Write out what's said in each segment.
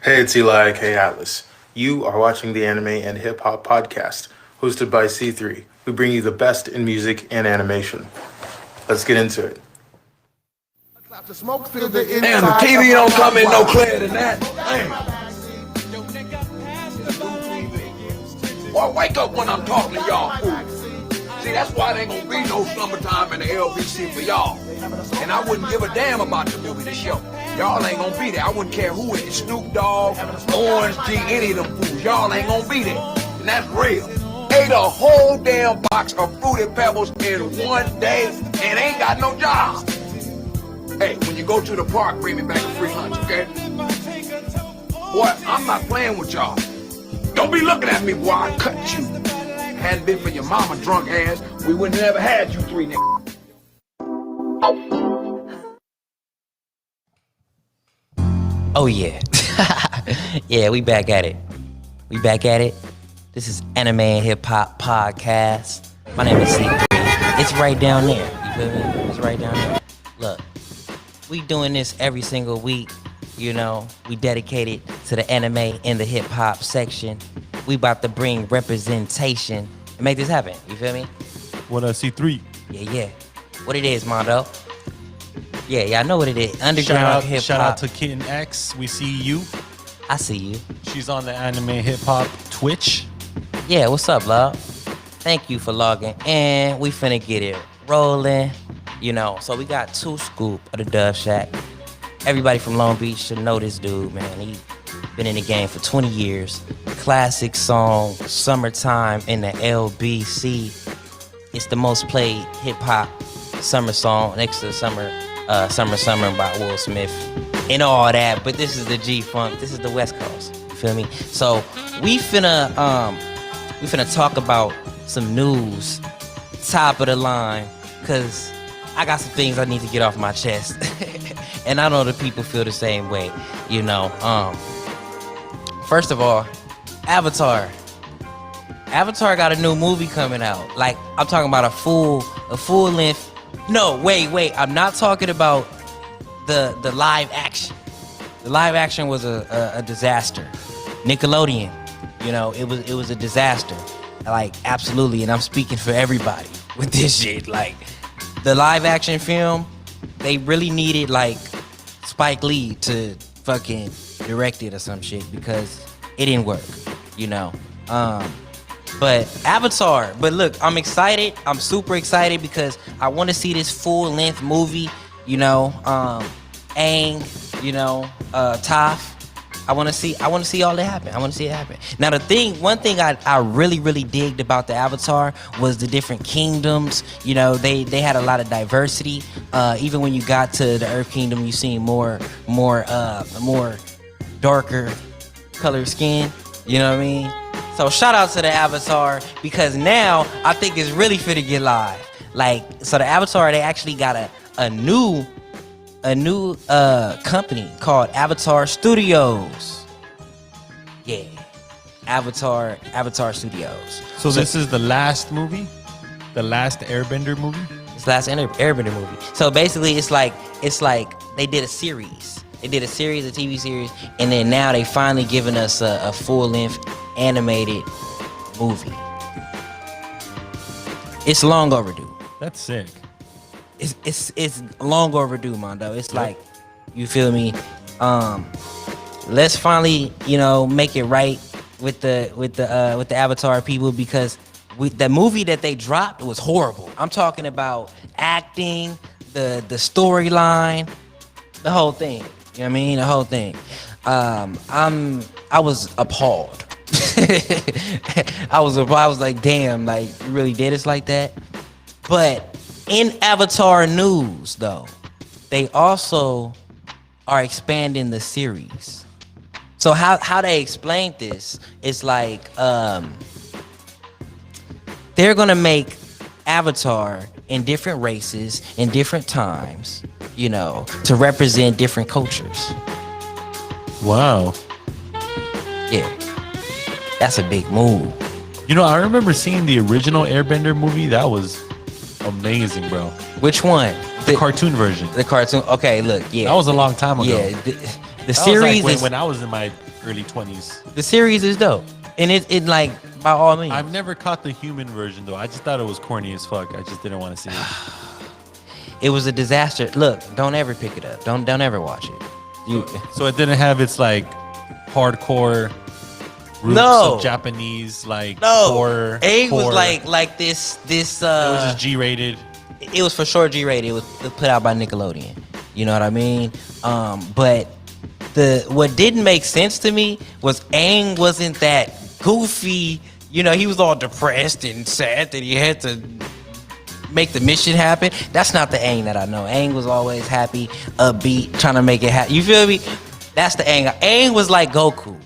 Hey, it's Eli. Hey, Atlas. You are watching the Anime and Hip Hop podcast, hosted by Cthree. We bring you the best in music and animation. Let's get into it. Damn, the TV don't come in no clearer than that. Damn. Boy, wake up when I'm talking to y'all, fool. See, that's why there ain't gonna be no summertime in the LBC for y'all. And I wouldn't give a damn about the movie, the show. Y'all ain't gonna be there. I wouldn't care who it is. Snoop Dogg, Orange G, any of them fools. Y'all ain't gonna be there. And that's real. Ate a whole damn box of Fruity Pebbles in one day and ain't got no job. Hey, when you go to the park, bring me back a free lunch, okay? Boy, I'm not playing with y'all. Don't be looking at me, boy. I cut you. Hadn't been for your mama drunk ass, we wouldn't have never had you three niggas. Oh yeah. Yeah, we back at it. We back at it. This is Anime and Hip Hop Podcast. My name is Cthree. It's right down there. You feel me? It's right down there. Look, we doing this every single week. You know, we dedicated to the anime and the hip hop section. We about to bring representation and make this happen. You feel me? What Cthree? Yeah. What it is, Mondo? Yeah, I know what it is. Underground hip hop. Shout out to Kitten X. We see you. I see you. She's on the Anime Hip Hop Twitch. Yeah, what's up, love? Thank you for logging in. We finna get it rolling. You know, so we got 2scoop of the Dove Shack. Everybody from Long Beach should know this dude, man. He been in the game for 20 years. Classic song, Summertime in the LBC. It's the most played hip hop summer song next to Summer by Will Smith and all that. But this is the G-Funk. This is the West Coast. You feel me? So we finna talk about some news, top of the line, cause I got some things I need to get off my chest. And I know the people feel the same way, you know. First of all, Avatar. Avatar got a new movie coming out. Like, I'm talking about a full length. No, wait. I'm not talking about the live action. The live action was a disaster. Nickelodeon, you know, it was a disaster. Like, absolutely, and I'm speaking for everybody with this shit. Like, the live action film, they really needed like Spike Lee to fucking direct it or some shit because it didn't work, you know. But Avatar, but look, I'm excited. I'm super excited because I want to see this full-length movie, you know. Aang, you know, Toph. I want to see all that happen. I want to see it happen. Now, one thing I really digged about the Avatar was the different kingdoms. You know, they had a lot of diversity. Even when you got to the Earth Kingdom, you seen more darker colored skin. You know what I mean? So shout out to the Avatar because now I think it's really fit to get live. Like, so the Avatar, they actually got a new company called Avatar Studios. Yeah, Avatar Studios. So this is the last movie? The last Airbender movie? It's the last Airbender movie. So basically, it's like they did a series. They did a series, a TV series, and then now they finally giving us a full-length animated movie. It's long overdue. That's sick. It's long overdue, Mondo. It's like, you feel me? Let's finally, you know, make it right with the Avatar people because the movie that they dropped was horrible. I'm talking about acting, the storyline, the whole thing. You know what I mean? The whole thing. I was appalled. I was like, damn, like, you really did us like that? But in Avatar news, though, they also are expanding the series. So how they explained this is like they're gonna make Avatar in different races in different times, you know, to represent different cultures. Wow. Yeah, that's a big move. You know, I remember seeing the original Airbender movie. That was amazing, bro. Which one? The cartoon version. The cartoon. Okay, look, yeah. That was a long time ago. Yeah, the series was like is when I was in my early 20s. The series is dope, and it like by all means. I've never caught the human version though. I just thought it was corny as fuck. I just didn't want to see it. It was a disaster. Look, don't ever pick it up. Don't ever watch it. So it didn't have its like hardcore roots No. of Japanese like No, horror. A was horror. like this. It was just G-rated. It was for sure G-rated. It was put out by Nickelodeon. You know what I mean? But what didn't make sense to me was Aang wasn't that goofy. You know, he was all depressed and sad that he had to make the mission happen. That's not the Aang that I know. Aang was always happy, upbeat, trying to make it happen. You feel me? That's the Aang. Aang was like Goku.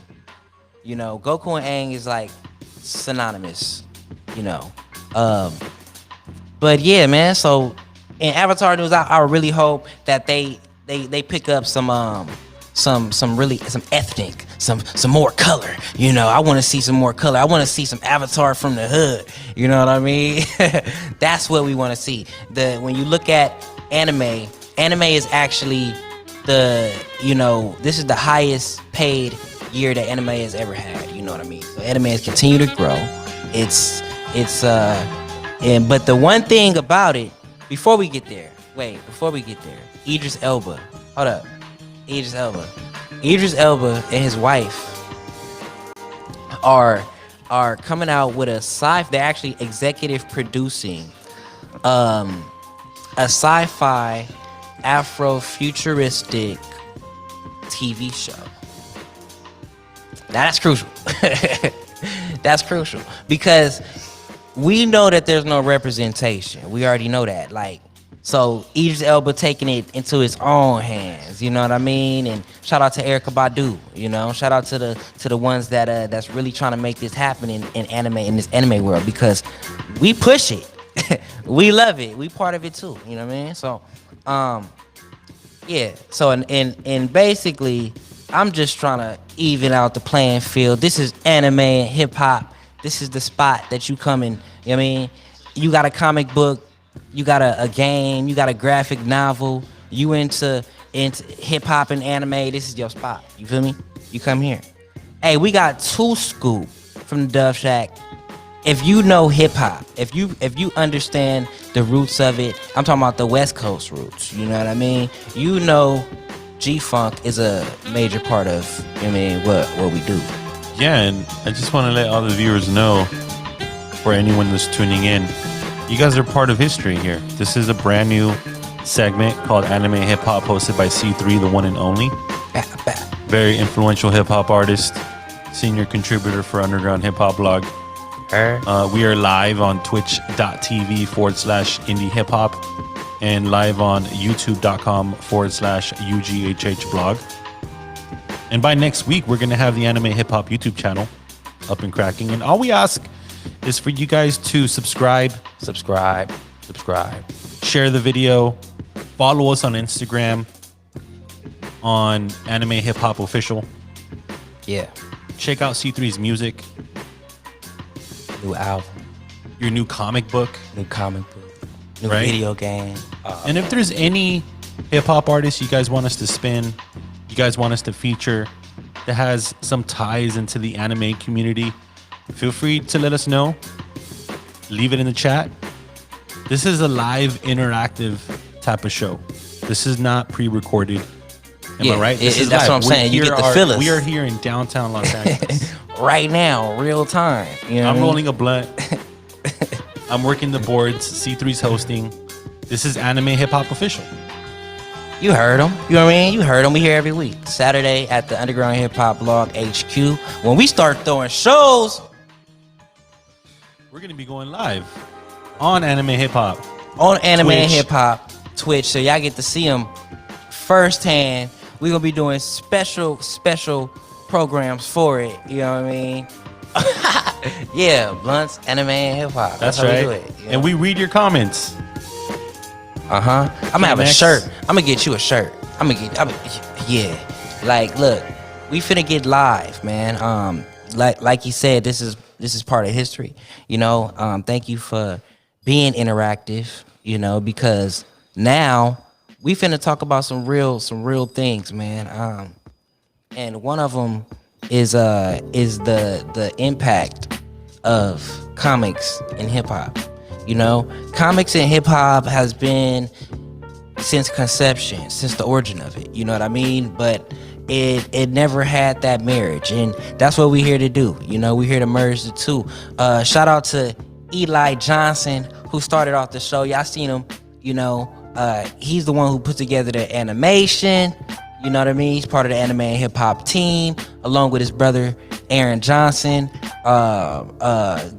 You know, Goku and Aang is like synonymous. You know, but yeah, man. So in Avatar news, I really hope that they pick up some ethnic, some more color. You know, I want to see some more color. I want to see some Avatar from the hood. You know what I mean? That's what we want to see. When you look at anime is actually this is the highest paid year that anime has ever had. You know what I mean? So anime has continued to grow. But the one thing about it, before we get there, Idris Elba. Hold up. Idris Elba and his wife are coming out with they're actually executive producing a sci-fi Afro-futuristic TV show. Now that's crucial. That's crucial because we know that there's no representation. We already know that. So Idris Elba taking it into his own hands, you know what I mean? And shout out to Erykah Badu, you know. Shout out to the ones that's really trying to make this happen in anime, in this anime world, because we push it. We love it. We part of it too, you know what I mean? So yeah. So and basically I'm just trying to even out the playing field. This is anime and hip hop. This is the spot that you come in, you know what I mean? You got a comic book, you got a game, you got a graphic novel, you into hip hop and anime, this is your spot. You feel me? You come here. Hey, we got 2scoop from the Dove Shack. If you know hip hop, if you understand the roots of it, I'm talking about the West Coast roots, you know what I mean? You know G-Funk is a major part of, you know what I mean, what we do. Yeah, and I just want to let all the viewers know, for anyone that's tuning in, you guys are part of history here. This is a brand new segment called Anime HipHop, hosted by Cthree, the one and only. Very influential hip-hop artist, senior contributor for Underground Hip Hop blog. We are live on twitch.tv/indie hip hop and live on youtube.com/UGHH blog. And by next week, we're going to have the Anime HipHop YouTube channel up and cracking. And all we ask is for you guys to subscribe, share the video, follow us on Instagram on Anime HipHop Official. Yeah. Check out C3's music, New album, your new comic book, new right? video game. And if there's any hip hop artists you guys want us to spin, you guys want us to feature, that has some ties into the anime community, feel free to let us know. Leave it in the chat. This is a live, interactive type of show. This is not pre-recorded. Am I right? That's what I'm saying. You get the feel us. We are here in downtown Los Angeles. Right now, real time. You know I'm rolling a blunt. I'm working the boards. C3's hosting. This is Anime HipHop Official. You heard him. You know what I mean? You heard him. We here every week. Saturday at the Underground Hip Hop blog HQ. When we start throwing shows, we're going to be going live on Anime HipHop. On Anime Twitch. Hip Hop Twitch. So y'all get to see them firsthand. We're going to be doing special programs for it. You know what I mean? Yeah, Blunts, Anime, and Hip Hop. That's how right. we do it, you know? And we read your comments. I'm gonna have a Next. shirt. I'm gonna get you a shirt. Yeah. Like, look, we finna get live, man. Like you said, this is part of history. You know, thank you for being interactive. You know, because now we finna talk about some real things, man. And one of them is the impact of comics and hip hop. You know, comics and hip hop has been since conception, since the origin of it. You know what I mean? But it never had that marriage, and that's what we're here to do. You know, we're here to merge the two. Shout out to Eli Johnson, who started off the show. Y'all seen him. You know, he's the one who put together the animation. You know what I mean? He's part of the Anime and HipHop team, along with his brother Aaron Johnson,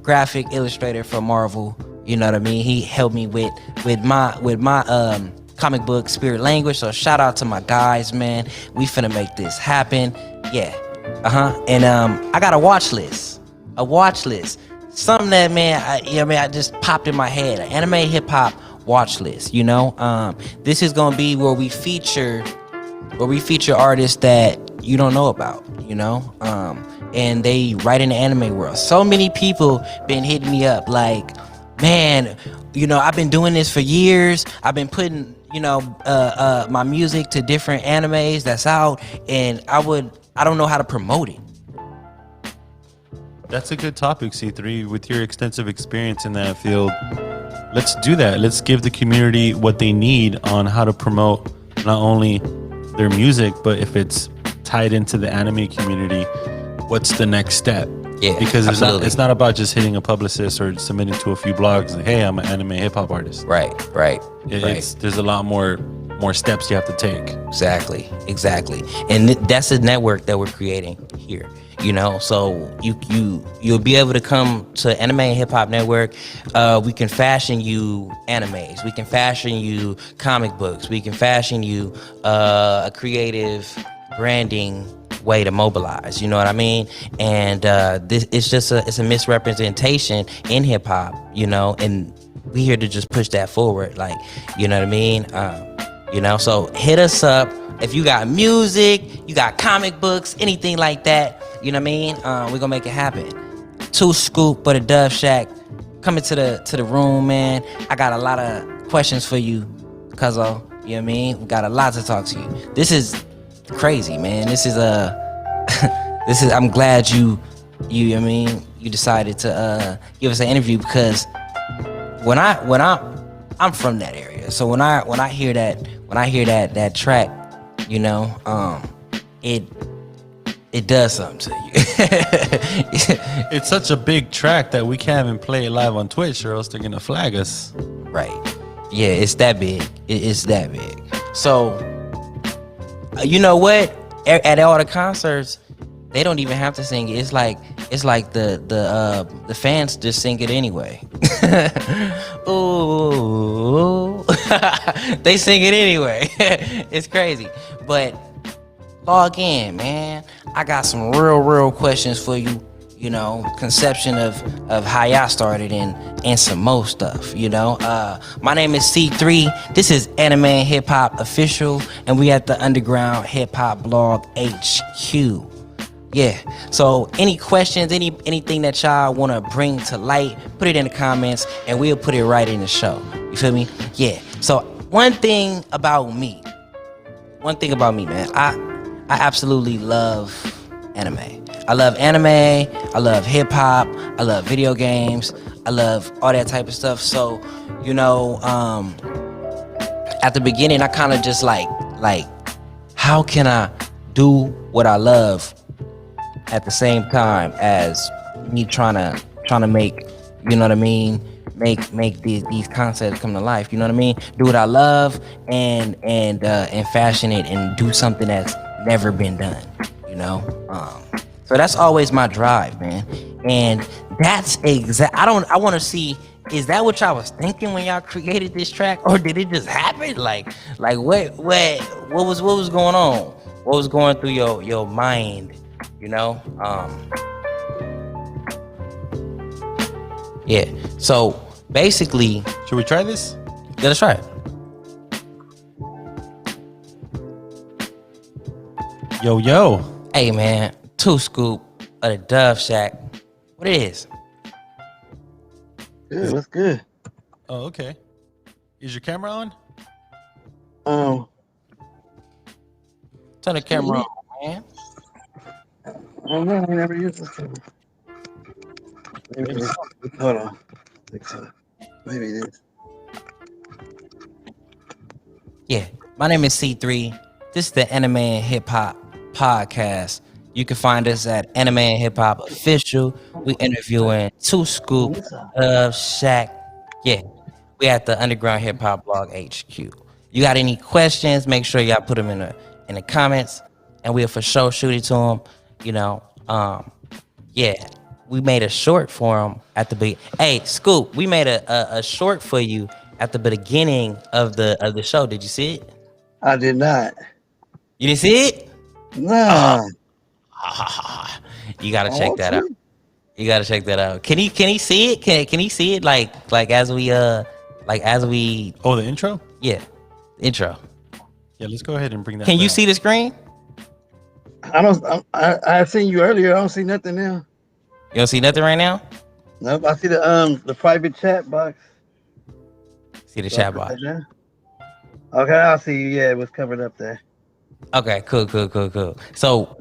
graphic illustrator for Marvel. You know what I mean? He helped me with my comic book Spirit Language. So shout out to my guys, man. We finna make this happen. Yeah. And I got a watch list. Something that, man, I just popped in my head. An Anime Hip Hop watch list. You know, this is gonna be where we feature artists that you don't know about. You know, and they write in the anime world. So many people been hitting me up like, man, you know, I've been doing this for years. I've been putting, you know, my music to different animes that's out, and I don't know how to promote it. That's a good topic, Cthree. With your extensive experience in that field, let's do that. Let's give the community what they need on how to promote not only their music, but if it's tied into the anime community, what's the next step? Yeah, because it's not about just hitting a publicist or submitting to a few blogs. Like, hey, I'm an anime hip hop artist. Right. There's a lot more steps you have to take. Exactly. And that's a network that we're creating here. You know, so you'll be able to come to Anime and Hip Hop Network. We can fashion you animes. We can fashion you comic books. We can fashion you a creative branding way to mobilize. You know what I mean? And this it's a misrepresentation in hip hop. You know, and we here to just push that forward. Like, you know what I mean? You know, so hit us up if you got music, you got comic books, anything like that. You know what I mean? We're gonna make it happen. 2scoop or the Dove Shack, coming to the room, man. I got a lot of questions for you, cuzzo. You know what I mean? We got a lot to talk to you. This is crazy, man. This is I'm glad you know what I mean, you decided to give us an interview, because I'm from that area. So when I hear that track, you know, it does something to you. It's such a big track that we can't even play it live on Twitch, or else they're gonna flag us. Right. Yeah, it's that big. It's that big. So, you know what? At all the concerts, they don't even have to sing it. It's like the fans just sing it anyway. Ooh, they sing it anyway. It's crazy, but log in, man. I got some real questions for you. You know, conception of how y'all started and some more stuff. You know, my name is Cthree. This is Anime and Hip Hop Official, and we at the Underground Hip Hop Blog HQ. Yeah. So any questions, anything that y'all want to bring to light, put it in the comments, and we'll put it right in the show. You feel me? Yeah. So one thing about me, man. I absolutely love anime. I love anime, I love hip hop, I love video games, I love all that type of stuff. So, you know, at the beginning, I kind of just like, how can I do what I love at the same time as me trying to make, you know what I mean, make these concepts come to life. You know what I mean? Do what I love and fashion it and do something that's never been done. You know. So that's always my drive, man. And that's I want to see, is that what y'all was thinking when y'all created this track, or did it just happen? Like what was going on? What was going through your mind? You know? Yeah. So basically, should we try this? Yeah, let's try it. Yo. Hey, man. 2scoop of the Dove Shack. What it is? Good, what's good? Oh, okay. Is your camera on? Turn the camera on, man. I don't know. I never used this one. Maybe this. Hold on. I think so. Maybe this. Yeah, my name is Cthree. This is the Anime and Hip Hop podcast. You can find us at Anime and Hip Hop Official. We interviewing 2scoop of Shaq. Yeah, we at the Underground Hip Hop Blog HQ. You got any questions? Make sure y'all put them in the comments, and we'll for sure shoot it to them. You know, yeah, we made a short for him at the beginning. Hey, Scoop, we made a short for you at the beginning of the show. Did you see it? I did not. You didn't see it? Nah. You gotta check that out. You gotta check that out. Can he see it? Can he see it like as we Oh, the intro? yeah, intro. Yeah, let's go ahead and bring that. Can you back. see the screen? I don't. I seen you earlier. I don't see nothing now. You don't see nothing right now? Nope. I see the private chat box. See the chat box. Okay, I'll see you. Yeah, it was covered up there. Okay, cool. So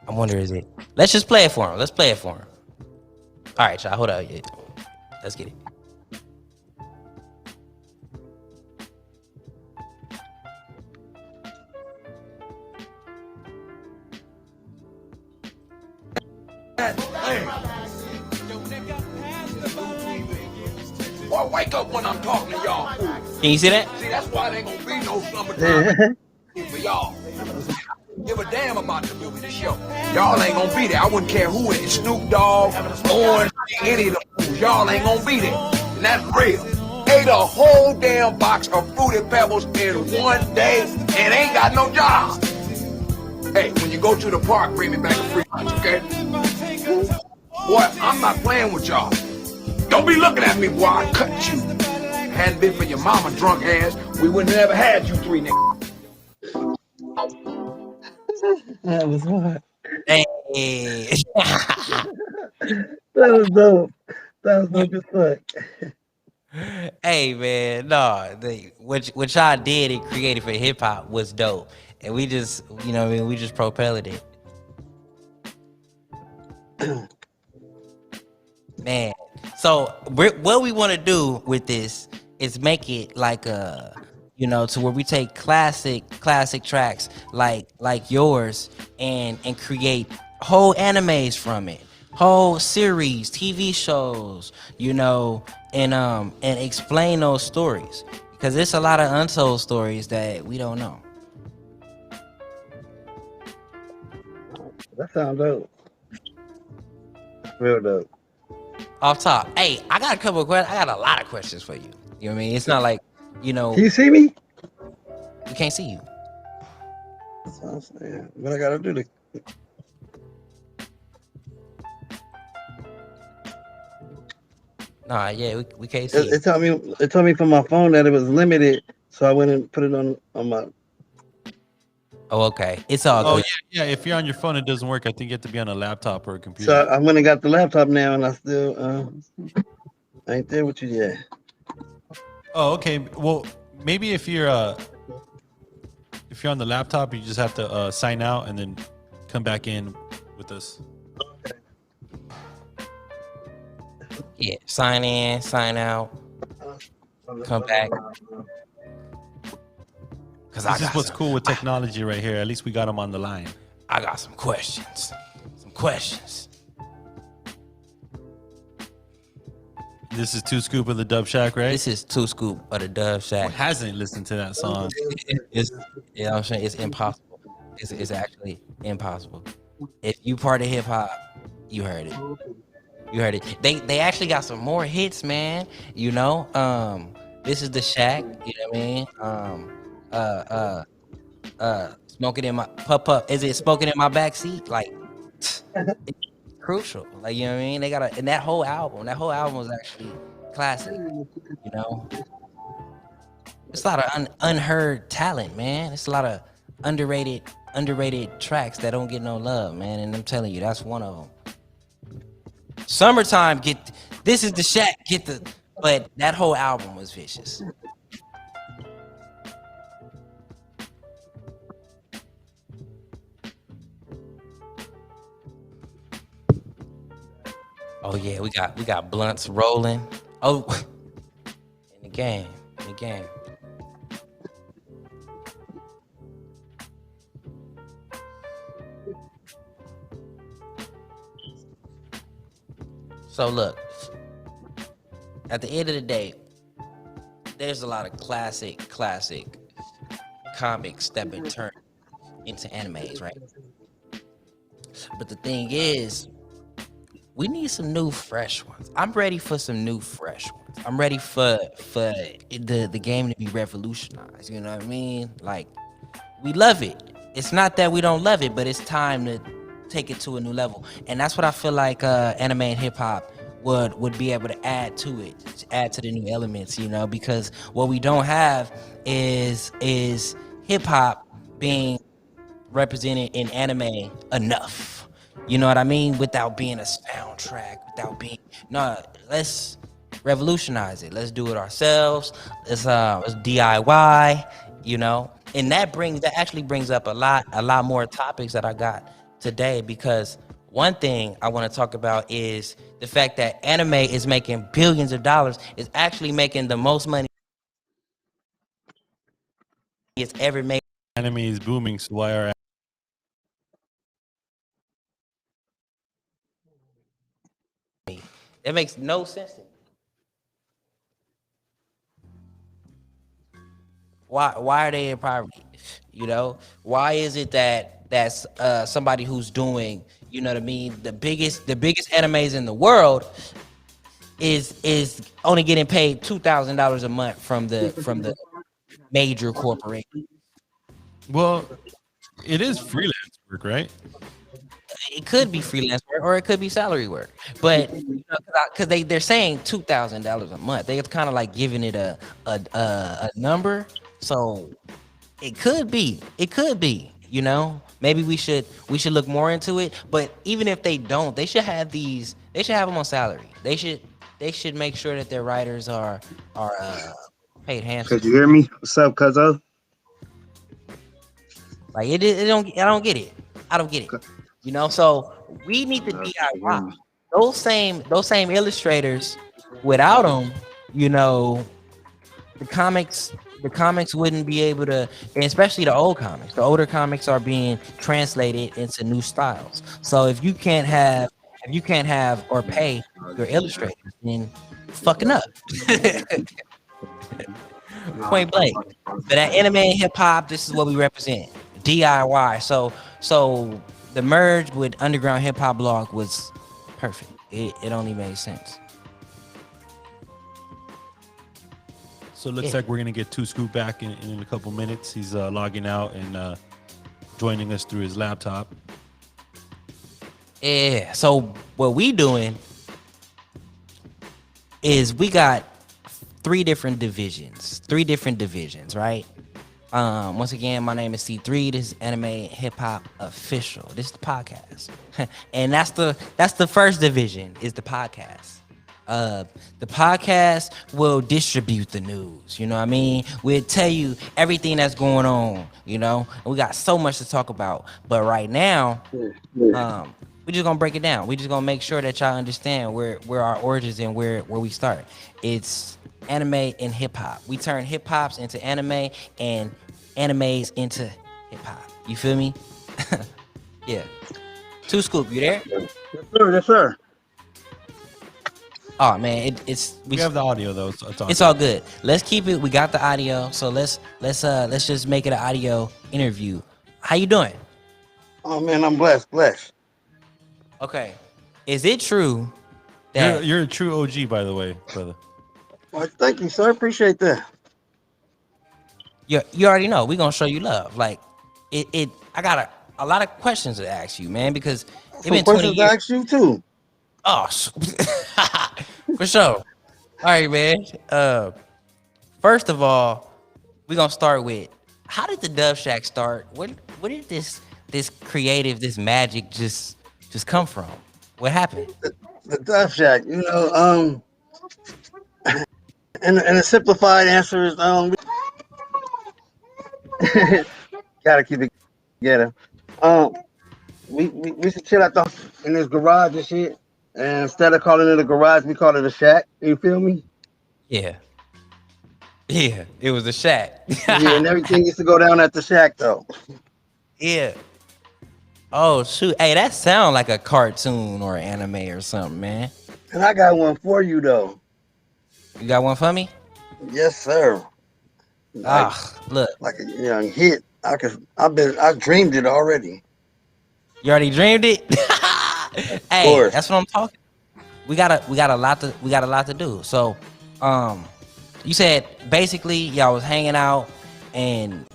I wonder is it? Let's just play it for him. Let's play it for him. All right, y'all. Hold on. Yeah. Let's get it. Boy, wake up when I'm talking to y'all. Can you see that? See, that's why there ain't gonna be no summertime for y'all. Give a damn about the movie, the show. Y'all ain't gonna be there. I wouldn't care who in it. Snoop Dogg, Orange, any of the fools. Y'all ain't gonna be there. And that's real. Ate a whole damn box of Fruity Pebbles in one day and ain't got no job. Hey, when you go to the park, bring me back a free lunch, okay? Boy, I'm not playing with y'all. Don't be looking at me, boy. I cut you. Hadn't been for your mama drunk ass, we wouldn't have ever had you three niggas. That was hard. Hey. That was dope. That was dope as fuck. Hey man, no, what y'all did and created for hip hop was dope, and we just, you know, what I mean, we just propelled it. Man, so what we want to do with this is make it like a, you know, to where we take classic tracks like yours and create whole animes from it, whole series, TV shows, you know, and explain those stories, because there's a lot of untold stories that we don't know. That sounds dope. Real dope. Off top, hey, I got a couple of questions. I got a lot of questions for you. You know what I mean? It's not like, you know, Can you see me? we can't see you. That's what I'm saying. What I gotta do to Nah, yeah, we can't see it you. told me from my phone that it was limited, so I went and put it on my Oh, okay. It's all Oh good. yeah. If you're on your phone, it doesn't work. I think you have to be on a laptop or a computer. so I went and got the laptop now, and I still I ain't there with you yet. Oh, okay. Well, maybe if you're on the laptop, you just have to sign out and then come back in with us. Yeah, sign in, sign out, come back. Cause This is what's cool with technology right here. At least we got them on the line. I got some questions. This is 2scoop of the Dub Shack, right? This is 2scoop of the Dove Who Shack. hasn't listened to that song? It's, you know what I'm saying? It's impossible. It's actually impossible. If you part of hip hop, you heard it. You heard it. They actually got some more hits, man. You know, this is the Shack. You know what I mean? Smoking in my pup. Is it smoking in my backseat? Like, it's crucial. Like, you know what I mean? They got and that whole album was actually classic. You know, it's a lot of unheard talent, man. It's a lot of underrated tracks that don't get no love, man. And I'm telling you, that's one of them. Summertime, this is the Shack. But that whole album was vicious. Oh yeah, we got blunts rolling. Oh, in the game, in the game. So look, at the end of the day, there's a lot of classic comics that been turned into animes, right? But the thing is, we need some new fresh ones. I'm ready for some new fresh ones. I'm ready for the game to be revolutionized. You know what I mean? Like, we love it. It's not that we don't love it, but it's time to take it to a new level. And that's what I feel like anime and hip hop would be able to add to it, to add to the new elements, you know, because what we don't have is hip hop being represented in anime enough. You know what I mean? Without being a soundtrack, without being no, let's revolutionize it. Let's do it ourselves. Let's DIY, you know. And that actually brings up a lot more topics that I got today, because one thing I want to talk about is the fact that anime is making billions of dollars, is actually making the most money it's ever made. Anime is booming, so why are It makes no sense to me. Why are they in poverty? You know, why is it that that's somebody who's doing, you know what I mean, the biggest animes in the world is only getting paid $2,000 a month from the major corporation. well, it is freelance work, right? It could be freelance work or it could be salary work, but because they're saying $2,000 a month, they're kind of like giving it a number. So it could be, you know, maybe we should look more into it. But even if they don't, they should have them on salary. They should make sure that their writers are paid Could handsomely. you hear me? What's up, cuzzo? Like I don't get it. I don't get it. You know, so we need to DIY. Those same illustrators, without them, you know, the comics wouldn't be able to, and especially the old comics. The older comics are being translated into new styles. So if you can't have or pay your illustrators, then you're fucking up. Point blank. But at anime and hip hop, this is what we represent. DIY. So the merge with underground hip hop blog was perfect. It only made sense. So it looks Yeah. like we're gonna get 2scoop back in a couple minutes. He's logging out and joining us through his laptop. Yeah. So what we doing is we got three different divisions. Right? Once again, my name is Cthree. This is Anime Hip Hop Official. This is the podcast, and that's the first division is the podcast. The podcast will distribute the news. You know what I mean? We'll tell you everything that's going on. You know, and we got so much to talk about. But right now, we're just gonna break it down. We're just gonna make sure that y'all understand where our origins and where we start. It's anime and hip hop. We turn hip hops into anime and animes into hip hop. You feel me? Yeah. 2scoop, you there? Yes, sir. Yes, sir. Oh man, We have the audio though. So it's all good. Let's keep it. We got the audio, so let's just make it an audio interview. How you doing? Oh man, I'm blessed. Okay. Is it true that you're a true OG, by the way, brother. Well, thank you, sir. Appreciate that. you already know we're gonna show you love? Like I got a lot of questions to ask you, man, because it's Some been 20 questions to years. ask you too. Oh, for sure. All right, man. First of all, we're gonna start with, how did the Dove Shack start? Where did this creative, this magic just come from? What happened? The Dove Shack, and a simplified answer is gotta keep it together. We used to chill out in this garage and shit, And instead of calling it a garage, we call it a shack. You feel me? Yeah. Yeah. It was a shack. Yeah, and everything used to go down at the shack though. Yeah. Oh shoot. Hey, that sound like a cartoon or anime or something, man. And I got one for you though. You got one for me? Yes, sir. Like Ah, look. like a young hit. I dreamed it already. You already dreamed it? Of Hey, course. that's what I'm talking. We got a lot to do. So, um, you said basically y'all was hanging out and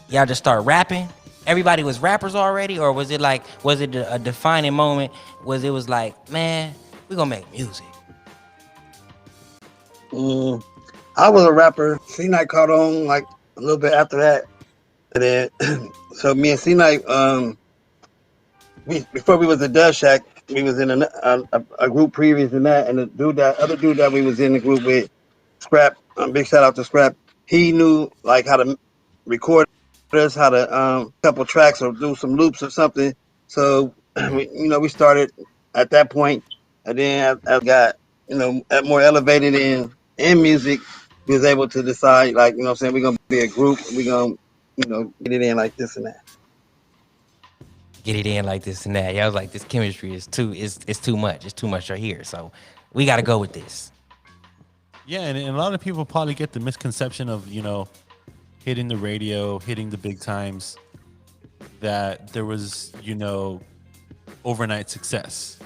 y'all just start rapping. Everybody was rappers already, or was it a defining moment? Was like, man, we gonna make music. Mm, I was a rapper. C Night caught on like a little bit after that. And then so me and C Night, we before we was a Dove Shack, we was in a group previous than that, and the other dude that we was in the group with, Scrap. Big shout out to Scrap. He knew like how to record us, how to couple tracks or do some loops or something. So we started at that point, and then as got more elevated in music, we was able to decide like what I'm saying, we're gonna be a group, we're gonna get it in like this and that. Get it in like this and that. Y'all was like, this chemistry is it's too much. It's too much right here. So we got to go with this. Yeah, and a lot of people probably get the misconception of, hitting the radio, hitting the big times, that there was, overnight success.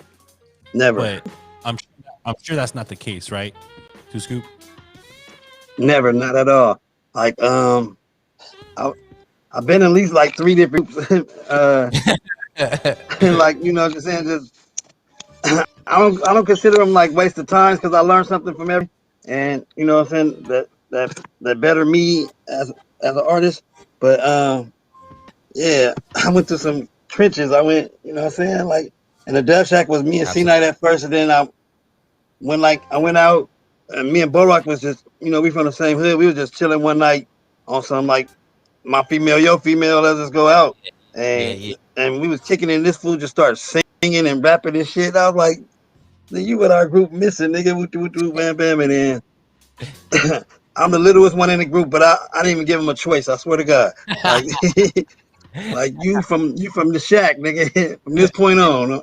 Never. But I'm sure that's not the case, right? 2scoop? Never, not at all. Like I, I've been in at least like three different groups. Like just saying, just I don't consider them like waste of time because I learned something from every, and what I'm saying, that better me as an artist. But yeah, I went to some trenches. I went, what I'm saying, like, and the Dove Shack was me and C Absolutely. Night at first, and then I went out, and me and Borak was just, we from the same hood. We was just chilling one night on some like my female, your female, let's just go out. Yeah, And yeah. and we was kicking in, this fool just started singing and rapping and shit. I was like, "Nigga, you with our group missing, nigga, woo, bam, bam." And then I'm the littlest one in the group, but I didn't even give him a choice. I swear to God. Like like you from the shack, nigga, from this point on.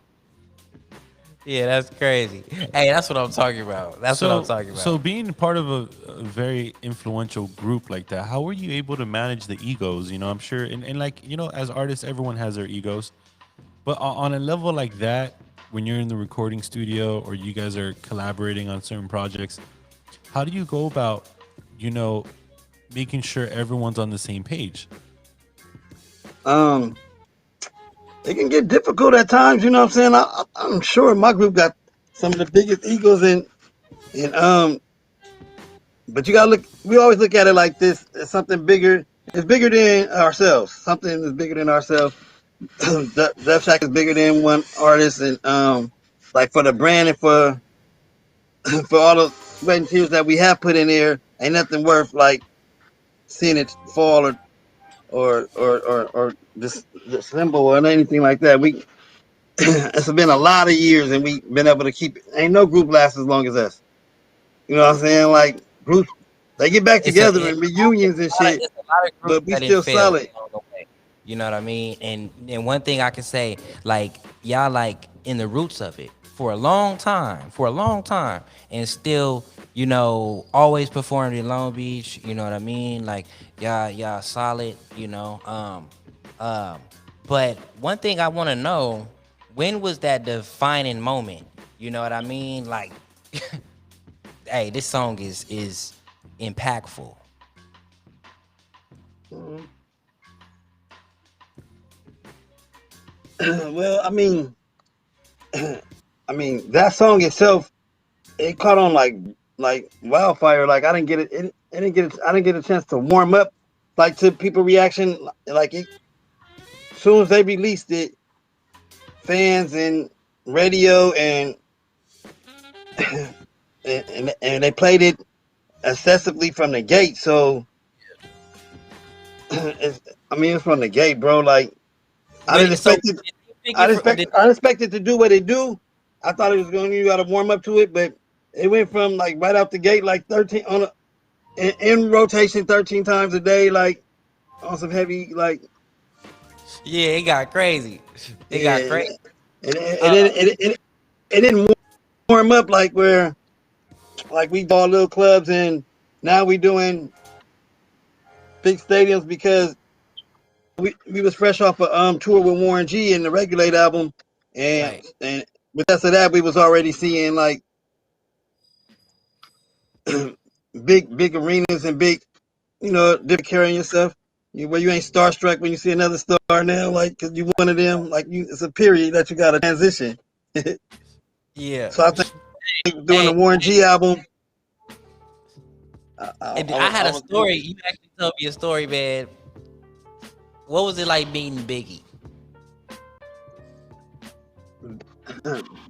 Yeah, that's crazy. Hey, that's what I'm talking about. That's what I'm talking about. So being part of a very influential group like that, how were you able to manage the egos? I'm sure, and like, as artists, everyone has their egos. But on a level like that, when you're in the recording studio or you guys are collaborating on certain projects, how do you go about, making sure everyone's on the same page? It can get difficult at times, you know what I'm saying? I'm sure my group got some of the biggest egos and but you gotta look. We always look at it like this: it's something bigger. It's bigger than ourselves. Something is bigger than ourselves. Def Shack is bigger than one artist, and like for the brand and for for all the sweat and tears that we have put in there, ain't nothing worth like seeing it fall or just the symbol or anything like that. We it's been a lot of years, and we've been able to keep it. Ain't no group lasts as long as us. You know what I'm saying? Like groups, they get back it's a together it's and reunions and shit, it's a lot of groups but we that didn't still fail solid. along the way. You know what I mean? And one thing I can say, like y'all like in the roots of it for a long time, and still, always performed in Long Beach. You know what I mean? Like y'all solid. Um, but one thing I want to know, when was that defining moment? You know what I mean? Like, hey, this song is impactful. Well, I mean that song itself, it caught on like wildfire. Like I didn't get it. It didn't get. I didn't get a chance to warm up, like to people reaction. Like as soon as they released it, fans and radio and they played it excessively from the gate. So it's from the gate, bro. Like I didn't So expect it. did they pick it from, did, I didn't expect it to do what it do. I thought it was going to you got to warm up to it, but it went from like right out the gate like 13 on in rotation 13 times a day, like on some heavy like Yeah, it got crazy. It got yeah. crazy. It, Uh, it didn't warm up like where like we bought little clubs and now we doing big stadiums because we was fresh off a tour with Warren G and the Regulate album, right. and with that said that we was already seeing like big arenas and big different carrying yourself. Where you ain't starstruck when you see another star now, like because you one of them, like it's a period that you got to transition. Yeah. So I think doing Hey, the Warren G album, and I had I a was story. You actually told me a story, man. What was it like meeting Biggie?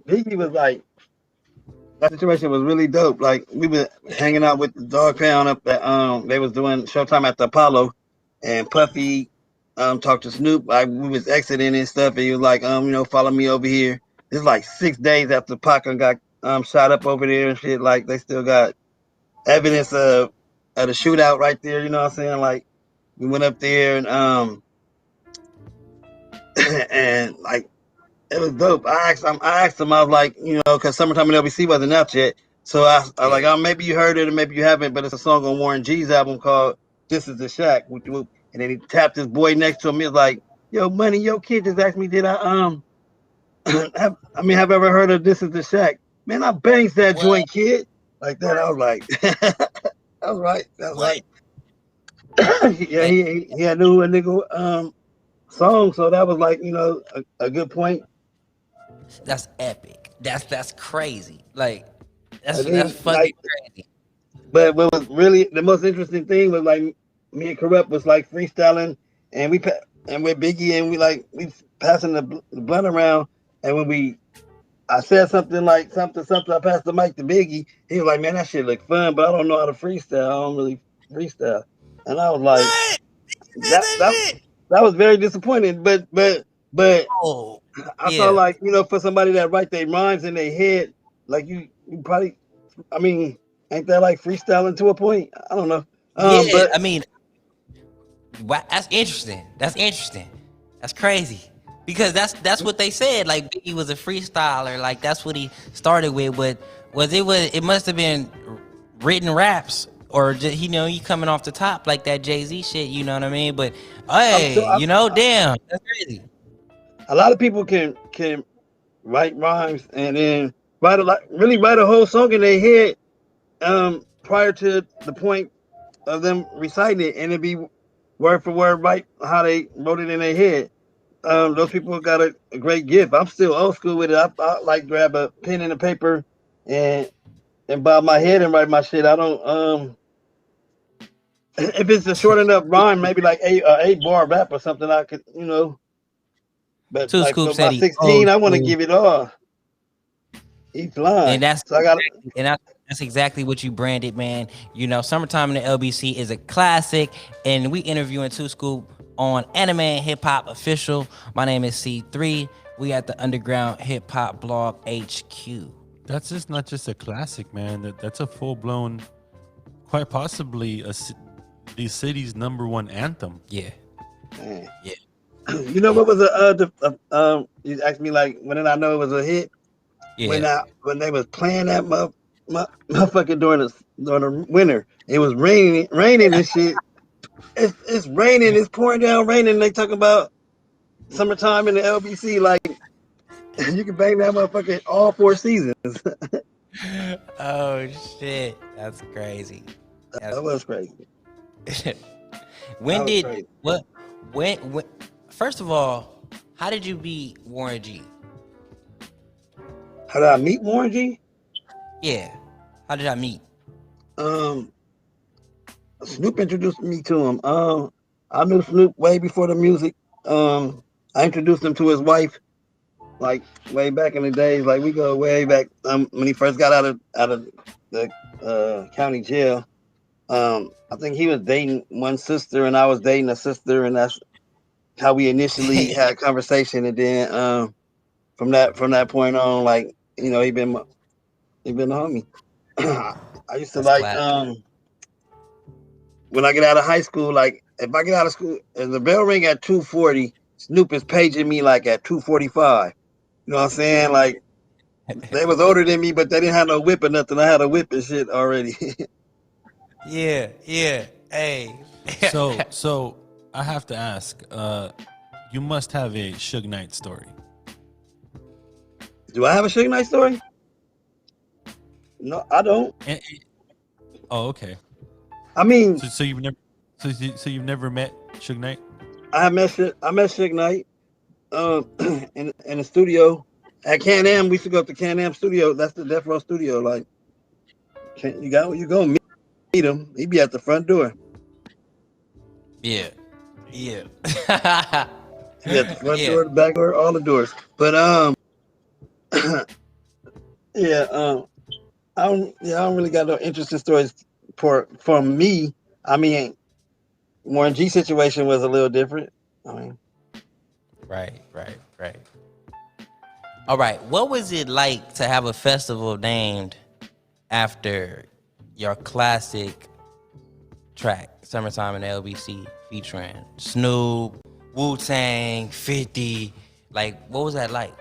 Biggie was like that situation was really dope. Like we were hanging out with the Dog Pound up at they was doing Showtime at the Apollo, and Puffy talked to Snoop. Like we was exiting and stuff, and he was like follow me over here. It's like 6 days after Pac got shot up over there and shit. Like they still got evidence of the shootout right there. You know what I'm saying? Like we went up there and and like it was dope. I asked him, I was like, because Summertime in LBC wasn't out yet. So I was like, Yeah. oh, maybe you heard it or maybe you haven't, but it's a song on Warren G's album called This Is the Shack. And then he tapped his boy next to him. He was like, yo, Money, your kid just asked me, did I have I ever heard of This Is the Shack? Man, I bangs that What? joint, kid. Like that. I was like, that was right. That was What? right. Yeah, Man, he had knew a nigga song, so that was like, a good point. that's epic. That's crazy. Like And that's then fucking like crazy. but what was really the most interesting thing was like me and Corrupt was like freestyling, and and with Biggie and we passing the blunt around, and I said something like something. I passed the mic to Biggie. He was like, "Man, that shit look fun, but I don't know how to freestyle. I don't really freestyle." And I was like, What? You said "That that that shit? that was very disappointing." But Oh, I thought yeah. like for somebody that write their rhymes in their head, like you probably, I mean, ain't that like freestyling to a point? I don't know. Yeah. But I mean, that's interesting. That's interesting. That's crazy. Because that's what they said. Like Biggie was a freestyler. Like that's what he started with. But it must have been written raps or just, you coming off the top like that Jay-Z shit. You know what I mean? But I'm sure hey, damn, that's crazy. a lot of people can write rhymes and then really write a whole song in their head prior to the point of them reciting it, and it'd be word for word right how they wrote it in their head. Those people got a great gift. I'm still old school with it. I like grab a pen and a paper and bob my head and write my shit. I don't if it's a short enough rhyme, maybe like 8 bar rap or something. I could but Two like Scoop for said my he old 16, I want to school, give it all each line. and that's So I got and that's exactly what you branded, man. Summertime in the LBC is a classic, and we interviewing Two Scoop on Anime Hip Hop Official. My name is Cthree. We at the Underground Hip Hop Blog HQ. That's just not just a classic, man. That's a full blown, quite possibly the city's #1 anthem. Yeah, man. yeah. What was you asked me like when did I know it was a hit? Yeah. When they was playing that motherfucker during the winter. It was raining and shit. It's raining, it's pouring down raining. They talking about summertime in the LBC, like you can bang that motherfucker all 4 seasons. Oh shit, that's crazy. That was crazy. when That was did crazy. what when first of all, how did you beat Warren G? How did I meet Warren G? Yeah, how did I meet? Um, Snoop introduced me to him. I knew Snoop way before the music. I introduced him to his wife, like way back in the days. Like we go way back. When he first got out of the county jail. I think he was dating one sister, and I was dating a sister, and that's how we initially had a conversation. And then from that point on, like he been a homie. I used to That's like classic. when I get out of high school, like if I get out of school and the bell ring at 2:40, Snoop is paging me like at 2:45. You know what I'm saying? Like they was older than me, but they didn't have no whip or nothing. I had a whip and shit already. Yeah, yeah. Hey. So I have to ask. You must have a Suge Knight story. Do I have a Suge Knight story? No, I don't. Oh, okay. I mean, So you've never, so you've never met Suge Knight? I met Suge Knight in the studio at Can-Am. We used to go up to Can-Am studio. That's the Death Row studio. Like, you go meet him. He'd be at the front door. Yeah. Yeah. He'd be at the front Yeah. door, the back door, all the doors. But yeah, I don't really got no interesting stories for me. I mean, Warren G situation was a little different. I mean, Right. All right. What was it like to have a festival named after your classic track, Summertime in the LBC, featuring Snoop, Wu-Tang, 50? Like, what was that like?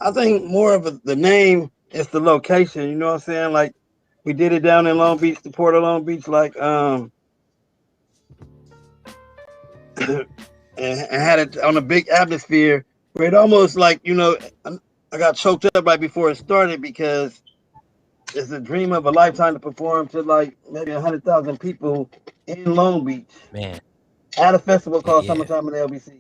I think more of the name is the location. You know what I'm saying? Like we did it down in Long Beach, the Port of Long Beach, like and had it on a big atmosphere where it almost like I got choked up right before it started because it's a dream of a lifetime to perform to like maybe 100,000 people in Long Beach Man, at a festival called yeah. Summertime in the LBC.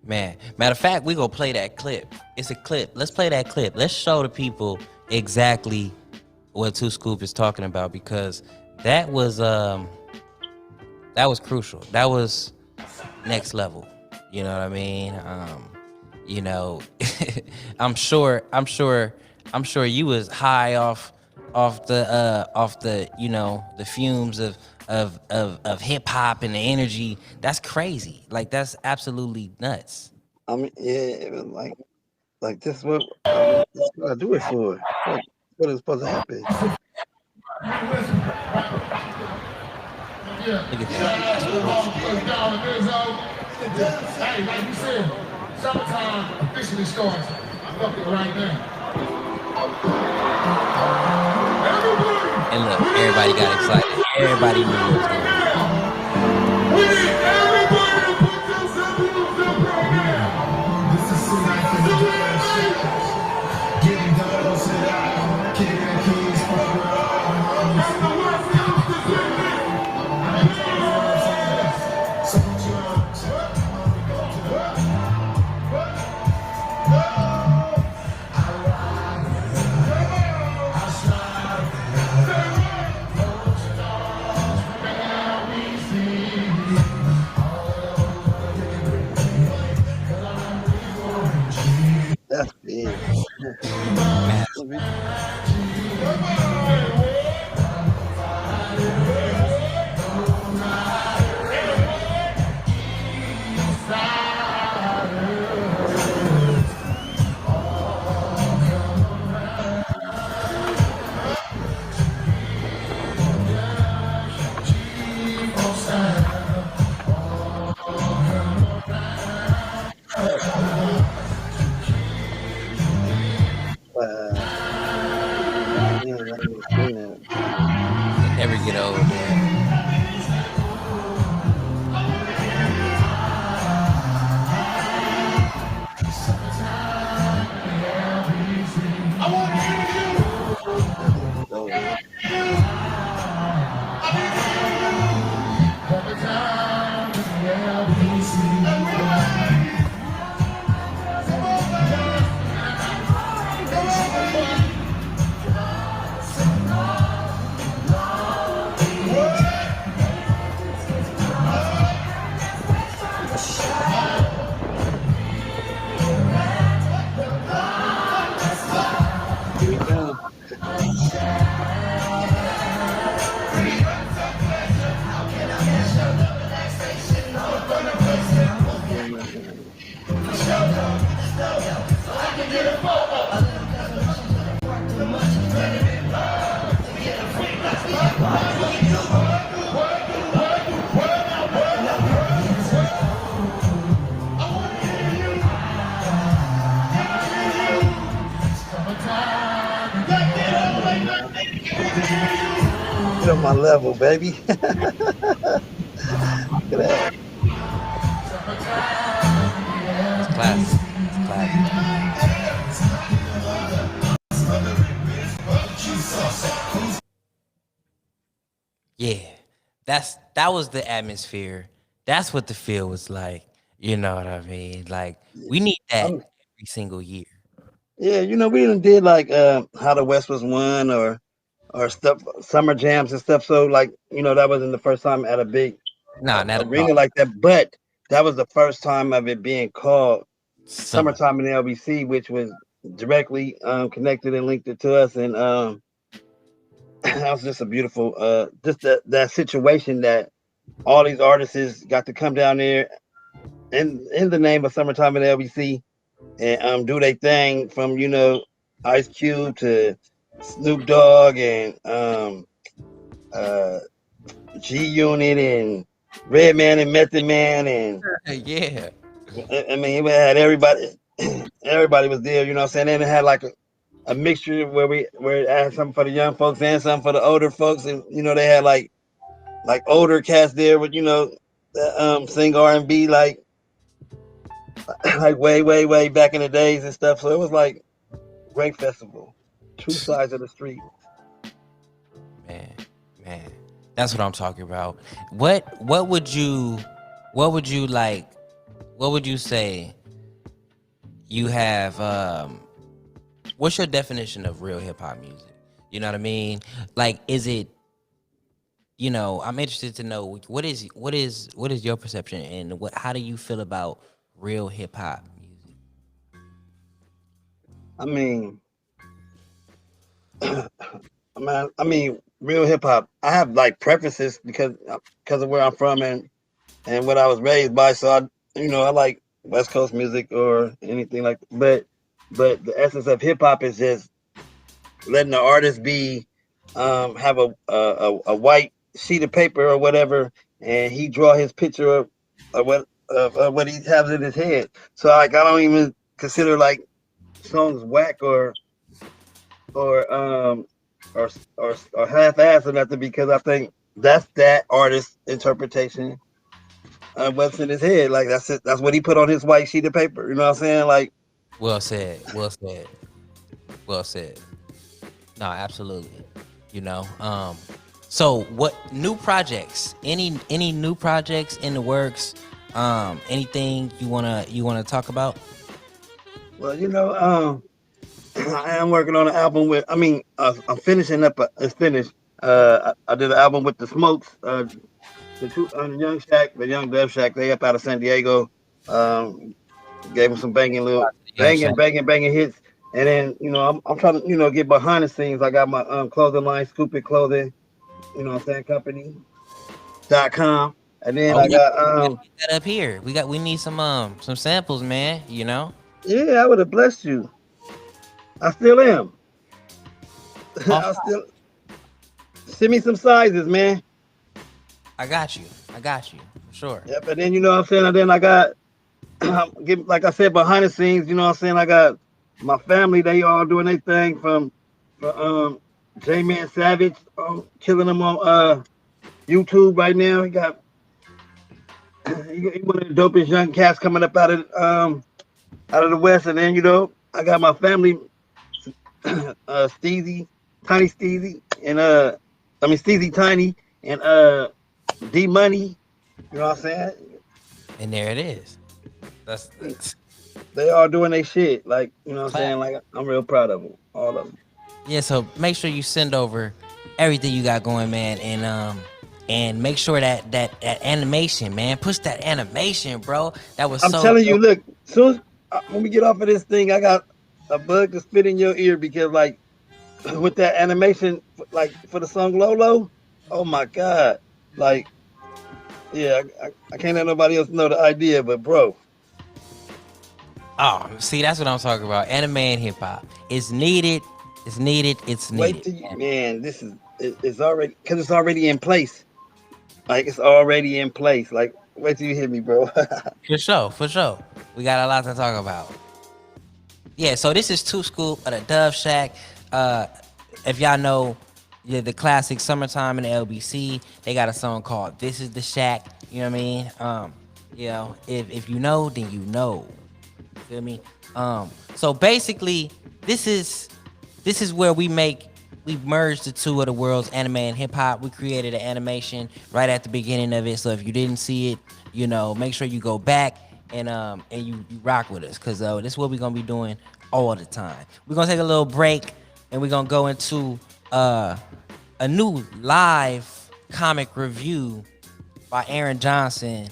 Man, matter of fact, we gonna play that clip. It's a clip. Let's play that clip. Let's show the people exactly what 2scoop is talking about, because that was crucial. That was next level. You know what I mean? I'm sure you was high off the the fumes of hip hop and the energy. That's crazy. Like, that's absolutely nuts. I mean, yeah, it was like this is what I do it for. What is supposed to happen? Look at that. Hey, like you said, summertime officially starts. Fuck it right now. And look, everybody got excited. Everybody knew what was going on. We need everybody to put themselves in the film right now. This is getting done, sit out, kicking the keys, and the West Coast is in there. That's big. Never get old, man. Get on my level, baby. Look at that. It's classic. It's classic. Yeah, that was the atmosphere. That's what the feel was like. You know what I mean? Like we need that I'm, every single year. yeah, we done did like How the West Was Won or stuff, summer jams and stuff. So like, that wasn't the first time at a big Nah, not at all. arena like that, but that was the first time of it being called Summer. Summertime in the LBC, which was directly connected and linked it to us. And that was just a beautiful, just that situation that all these artists got to come down there in the name of Summertime in the LBC and do their thing from, Ice Cube to Snoop Dogg and uh, G Unit and Redman and Method Man and Yeah. I mean, we had everybody. Everybody was there, you know what I'm saying? And it had like a mixture where it had something for the young folks and something for the older folks, and they had like older cats there with sing R&B like like way back in the days and stuff. So it was like great festival, two sides of the street. Man, man. That's what I'm talking about. What would you like what would you say you have what's your definition of real hip hop music? You know what I mean? Like is it I'm interested to know what is your perception and how do you feel about real hip hop music? I mean, I mean, real hip hop. I have like preferences because of where I'm from and what I was raised by. So I like West Coast music or anything like. But the essence of hip hop is just letting the artist be, have a white sheet of paper or whatever, and he draw his picture of what he has in his head. So like I don't even consider like songs whack or um or half-assed or nothing because I think that's that artist's interpretation of what's in his head. Like that's it. That's what he put on his white sheet of paper. You know what I'm saying? Like Well said. Well said. Well said. No, absolutely. So what new projects? Any new projects in the works? Anything you wanna talk about? well, I am working on an album with. I mean, I'm finishing up. It's finished. I did an album with the Smokes, the two, Young Shack, the Young Dev Shack. They up out of San Diego. Um, Gave them some Young Shaq. banging hits. And then I'm trying to get behind the scenes. I got my clothing line, Scoop It Clothing. What I'm saying, company.com. And then Oh I yeah, got we gotta get that up here. We need some samples, man. yeah, I would have blessed you. I still am. Off, I still send me some sizes, man. I got you. For sure. Yep. And then what I'm saying. And then I got like I said, behind the scenes. What I'm saying. I got my family. They all doing their thing from J Man Savage, killing them on YouTube right now. He got he one of the dopest young cats coming up out of the West. And then I got my family, Steezy, Tiny Steezy, and Steezy Tiny and D Money. You know what I'm saying? And there it is. That's They all doing their shit. Like, what I'm class. saying? Like, I'm real proud of them. All of them. Yeah, so make sure you send over everything you got going, man, and make sure that animation, man, push that animation, bro. That was I'm so telling you, dope. look, soon when we get off of this thing, I got a bug to spit in your ear because, like, with that animation, like, for the song Lolo, oh my God. Like, yeah, I can't let nobody else know the idea, but bro, Oh, see, that's what I'm talking about. Anime and hip hop. It's needed. It's needed. It's needed. Wait till you, man. It's already because it's already in place. Like it's already in place. Like wait till you hear me, bro. For sure, for sure. We got a lot to talk about. Yeah, so this is 2scoop of the Dove Shack. If y'all know the classic Summertime in the LBC, they got a song called This Is the Shack. You know what I mean? You know, if you know, then you know. Feel me? So basically, this is where we merged the two of the world's anime and hip hop. We created an animation right at the beginning of it. So if you didn't see it, you know, make sure you go back and you rock with us, because this is what we're gonna be doing all the time. We're gonna take a little break and we're gonna go into a new live comic review by Aaron Johnson,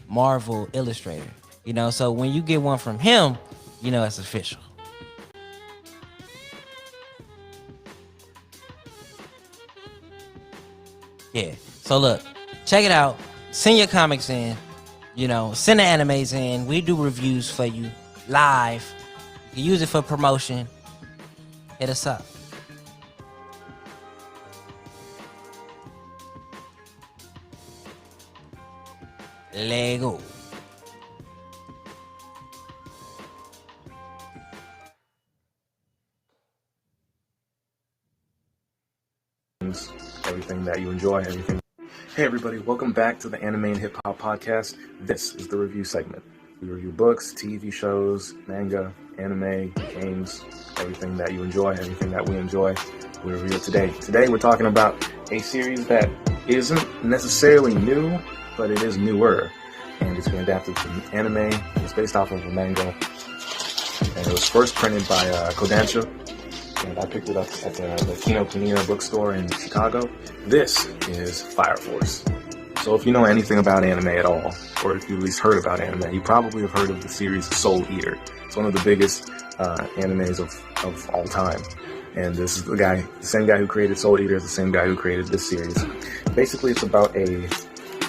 Marvel illustrator. You know, so when you get one from him, you know it's official. Yeah. So look, check it out. Send your comics in. You know, send the animes in. We do reviews for you live. You can use it for promotion. Hit us up. Lego. Everything that you enjoy, everything. Hey everybody, welcome back to the Anime and Hip Hop podcast. This is the review segment. We review books, TV shows, manga, anime, games, everything that you enjoy, everything that we enjoy. We review it today. Today we're talking about a series that isn't necessarily new, but it is newer. And it's been adapted to anime. It's based off of a manga. And it was first printed by Kodansha. And I picked it up at the Kinokuniya bookstore in Chicago. This is Fire Force. So if you know anything about anime at all, or if you at least heard about anime, you probably have heard of the series Soul Eater. It's one of the biggest animes of all time. And this is the same guy who created Soul Eater is the same guy who created this series. Basically, it's about a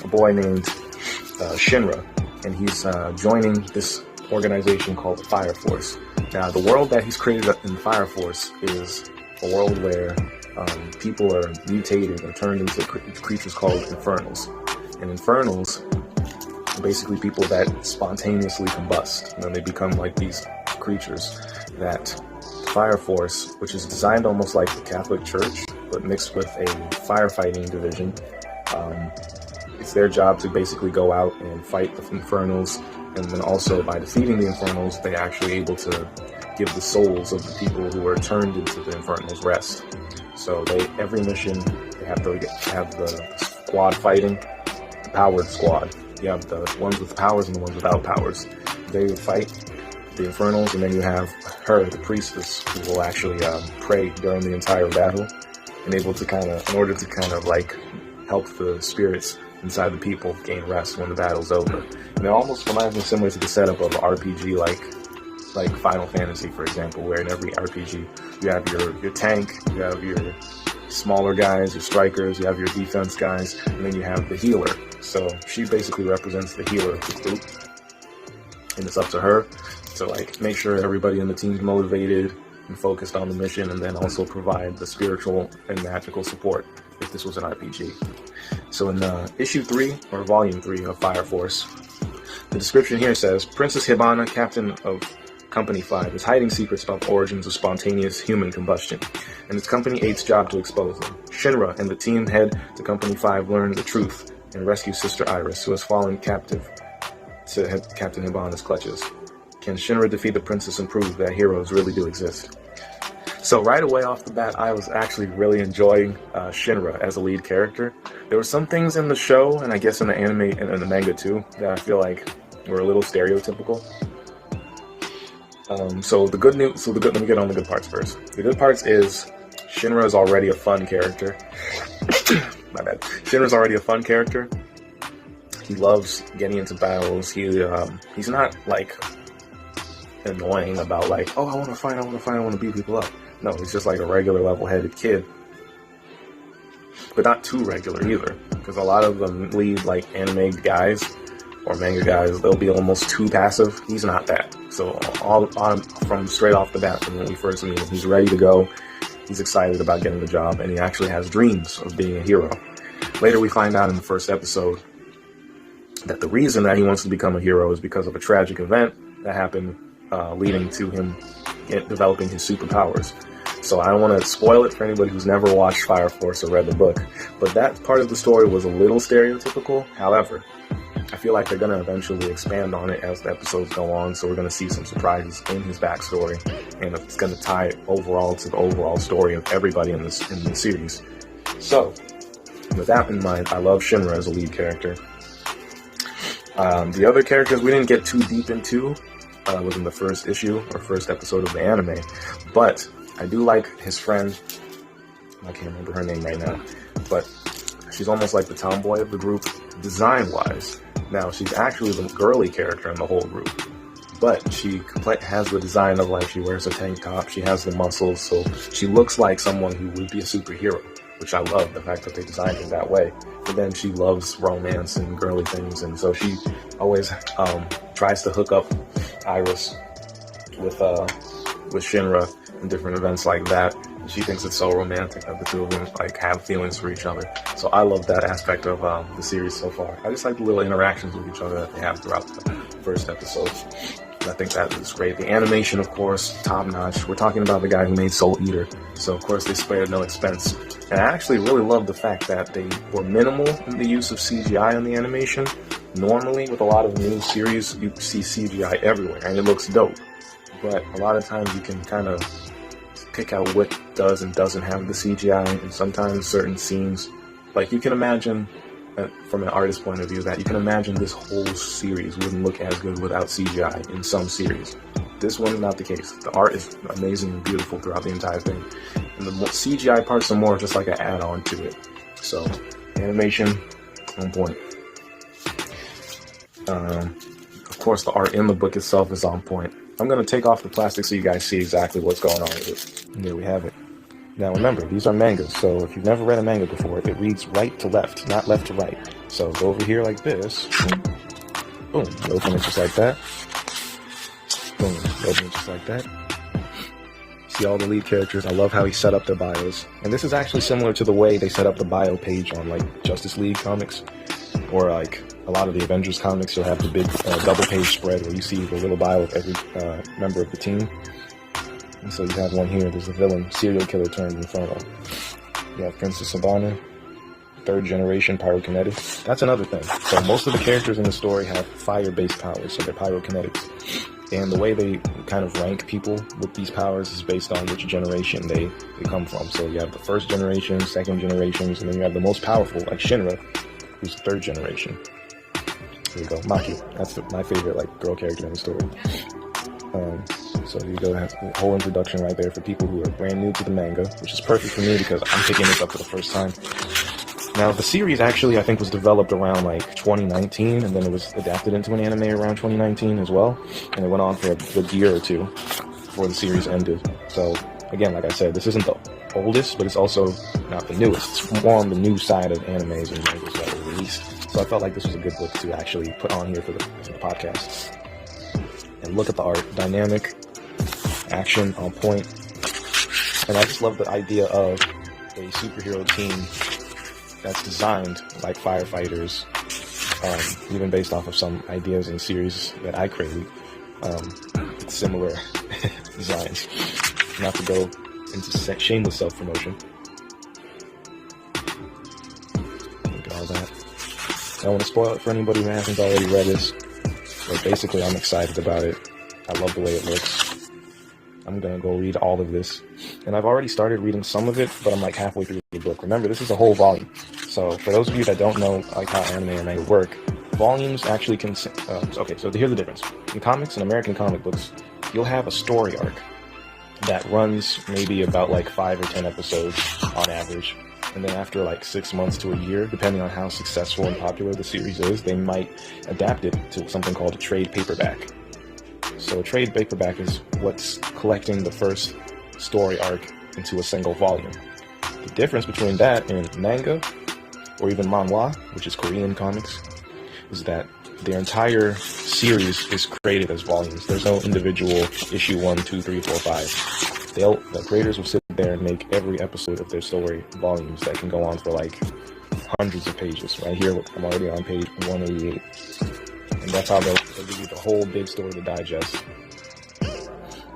boy named Shinra, and he's joining this organization called the Fire Force. Now, the world that he's created in Fire Force is a world where people are mutated or turned into creatures called Infernals. And Infernals are basically people that spontaneously combust, and then they become like these creatures. That Fire Force, which is designed almost like the Catholic Church, but mixed with a firefighting division, it's their job to basically go out and fight the Infernals. And then also by defeating the Infernals, they're actually able to give the souls of the people who are turned into the Infernals rest. So every mission, they have the squad fighting, the powered squad. You have the ones with powers and the ones without powers. They fight the Infernals, and then you have her, the priestess, who will actually pray during the entire battle, and able to in order to like help the spirits inside the people gain rest when the battle's over. And it almost reminds me similar to the setup of an RPG like Final Fantasy, for example, where in every RPG you have your tank, you have your smaller guys, your strikers, you have your defense guys, and then you have the healer. So she basically represents the healer of the group, and it's up to her to make sure everybody in the team's motivated and focused on the mission, and then also provide the spiritual and magical support if this was an RPG. So in issue 3, or volume 3 of Fire Force, the description here says, Princess Hibana, captain of Company 5, is hiding secrets about the origins of spontaneous human combustion, and it's Company 8's job to expose them. Shinra and the team head to Company 5 learn the truth and rescue Sister Iris, who has fallen captive to Captain Hibana's clutches. Can Shinra defeat the princess and prove that heroes really do exist? So right away off the bat, I was actually really enjoying Shinra as a lead character. There were some things in the show, and I guess in the anime and in the manga too, that I feel like were a little stereotypical. Let me get on the good parts first. The good parts is Shinra is already a fun character. My bad. Shinra's already a fun character. He loves getting into battles. He's not annoying about oh, I want to fight, I want to beat people up. No, he's just a regular level-headed kid. But not too regular either, because a lot of them lead anime guys or manga guys, they'll be almost too passive. He's not that. So all on from straight off the bat, from when we first meet him, he's ready to go. He's excited about getting the job, and he actually has dreams of being a hero. Later, we find out in the first episode that the reason that he wants to become a hero is because of a tragic event that happened, leading to him developing his superpowers. So I don't want to spoil it for anybody who's never watched Fire Force or read the book, but that part of the story was a little stereotypical. However, I feel like they're going to eventually expand on it as the episodes go on, so we're going to see some surprises in his backstory, and it's going to tie overall to the overall story of everybody in the series. So, with that in mind, I love Shinra as a lead character. The other characters we didn't get too deep into was in the first issue or first episode of the anime, but I do like his friend. I can't remember her name right now, but she's almost like the tomboy of the group, design-wise. Now, she's actually the girly character in the whole group, but she has the design of, like, she wears a tank top, she has the muscles, so she looks like someone who would be a superhero, which I love, the fact that they designed her that way. But then she loves romance and girly things, and so she always tries to hook up Iris with Shinra in different events like that. She thinks it's so romantic that the two of them like have feelings for each other. So I love that aspect of the series so far. I just like the little interactions with each other that they have throughout the first episodes. And I think that is great. The animation, of course, top notch. We're talking about the guy who made Soul Eater, so of course they spared no expense. And I actually really love the fact that they were minimal in the use of CGI in the animation. Normally, with a lot of new series, you see CGI everywhere, and it looks dope. But a lot of times you can kind of pick out what does and doesn't have the CGI, and sometimes certain scenes, like you can imagine, from an artist's point of view, that you can imagine this whole series wouldn't look as good without CGI in some series. This one is not the case. The art is amazing and beautiful throughout the entire thing, and the CGI parts are more just like an add-on to it. So, animation, on point. Of course, the art in the book itself is on point. I'm going to take off the plastic so you guys see exactly what's going on with it. And there we have it. Now remember, these are mangas, so if you've never read a manga before, it reads right to left, not left to right. So go over here like this. Boom. You open it just like that. Boom. You open it just like that. See all the lead characters. I love how he set up their bios. And this is actually similar to the way they set up the bio page on like Justice League comics, or like a lot of the Avengers comics. You'll have the big double page spread where you see the little bio of every member of the team. And so you have one here. There's the villain, serial killer turned Inferno. You have Princess Sabana, third generation pyrokinetic. That's another thing. So most of the characters in the story have fire-based powers, so they're pyrokinetics. And the way they kind of rank people with these powers is based on which generation they come from. So you have the first generation, second generations, and then you have the most powerful, like Shinra, who's the third generation. Here you go, Maki. That's my favorite like girl character in the story. So here you go, have a whole introduction right there for people who are brand new to the manga, which is perfect for me because I'm picking this up for the first time. Now, the series actually, I think, was developed around like 2019, and then it was adapted into an anime around 2019 as well, and it went on for a good year or two before the series ended. So, again, like I said, this isn't the oldest, but it's also not the newest. It's more on the new side of animes and mangas that were released. So I felt like this was a good book to actually put on here for the podcast. And look at the art. Dynamic, action on point. And I just love the idea of a superhero team that's designed like firefighters, even based off of some ideas in series that I created, similar designs. Not to go into shameless self-promotion. Look at all that. I don't want to spoil it for anybody who hasn't already read this, but basically I'm excited about it. I love the way it looks. I'm going to go read all of this. And I've already started reading some of it, but I'm like halfway through the book. Remember, this is a whole volume. So for those of you that don't know like how anime and manga work, volumes actually can... okay, so here's the difference. In comics and American comic books, you'll have a story arc that runs maybe about like 5 or 10 episodes on average. And then after like 6 months to a year, depending on how successful and popular the series is, they might adapt it to something called a trade paperback. So a trade paperback is what's collecting the first story arc into a single volume. The difference between that and manga, or even manhwa, which is Korean comics, is that their entire series is created as volumes. There's no individual issue 1, 2, 3, 4, 5. The creators will sit there and make every episode of their story volumes that can go on for like hundreds of pages. Right here, I'm already on page 188. And that's how they'll give you the whole big story to digest.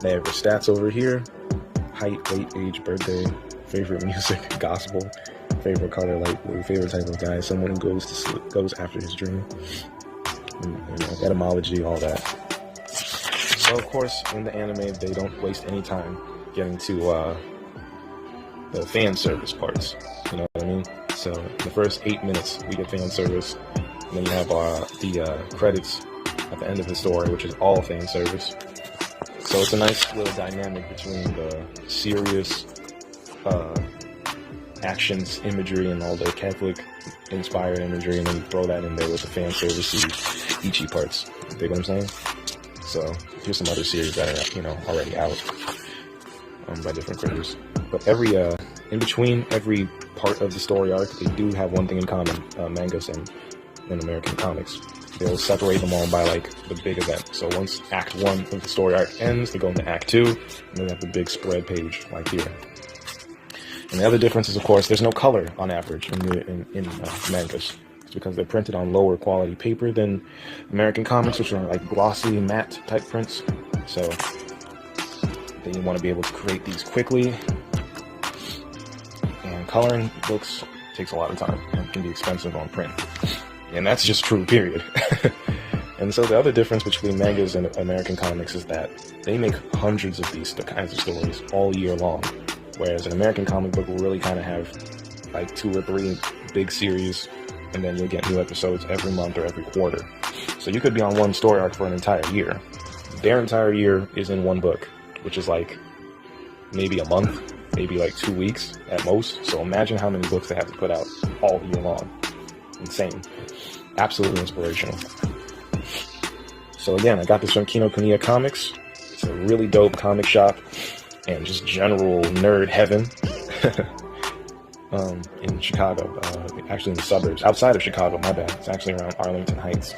They have the stats over here: height, weight, age, birthday, favorite music, gospel, favorite color, light blue, favorite type of guy, someone who goes to sleep, goes after his dream, and, etymology, all that. So of course, in the anime, they don't waste any time getting to the fan service parts. You know what I mean? So the first 8 minutes, we get fan service, and then you have the credits at the end of the story, which is all fan service. So it's a nice little dynamic between the serious actions, imagery, and all the Catholic-inspired imagery, and then you throw that in there with the fan service-y, Ichi parts. You dig what I'm saying? So here's some other series that are, already out by different creators. But in between every part of the story arc, they do have one thing in common: mangas and American comics. They'll separate them all by like the big event. So once Act 1 of the story arc ends, they go into Act 2, and they have the big spread page like here. And the other difference is, of course, there's no color on average in mangas. It's because they're printed on lower quality paper than American comics, which are like glossy, matte type prints. So then you want to be able to create these quickly. And coloring books takes a lot of time and can be expensive on print. And that's just true, period. And so the other difference between mangas and American comics is that they make hundreds of these kinds of stories all year long. Whereas an American comic book will really kind of have like 2 or 3 big series, and then you'll get new episodes every month or every quarter. So you could be on one story arc for an entire year. Their entire year is in one book, which is like maybe a month, maybe like 2 weeks at most. So imagine how many books they have to put out all year long. Insane. Absolutely inspirational. So again, I got this from Kinokuniya Comics. It's a really dope comic shop and just general nerd heaven in Chicago. Actually in the suburbs. Outside of Chicago, my bad. It's actually around Arlington Heights.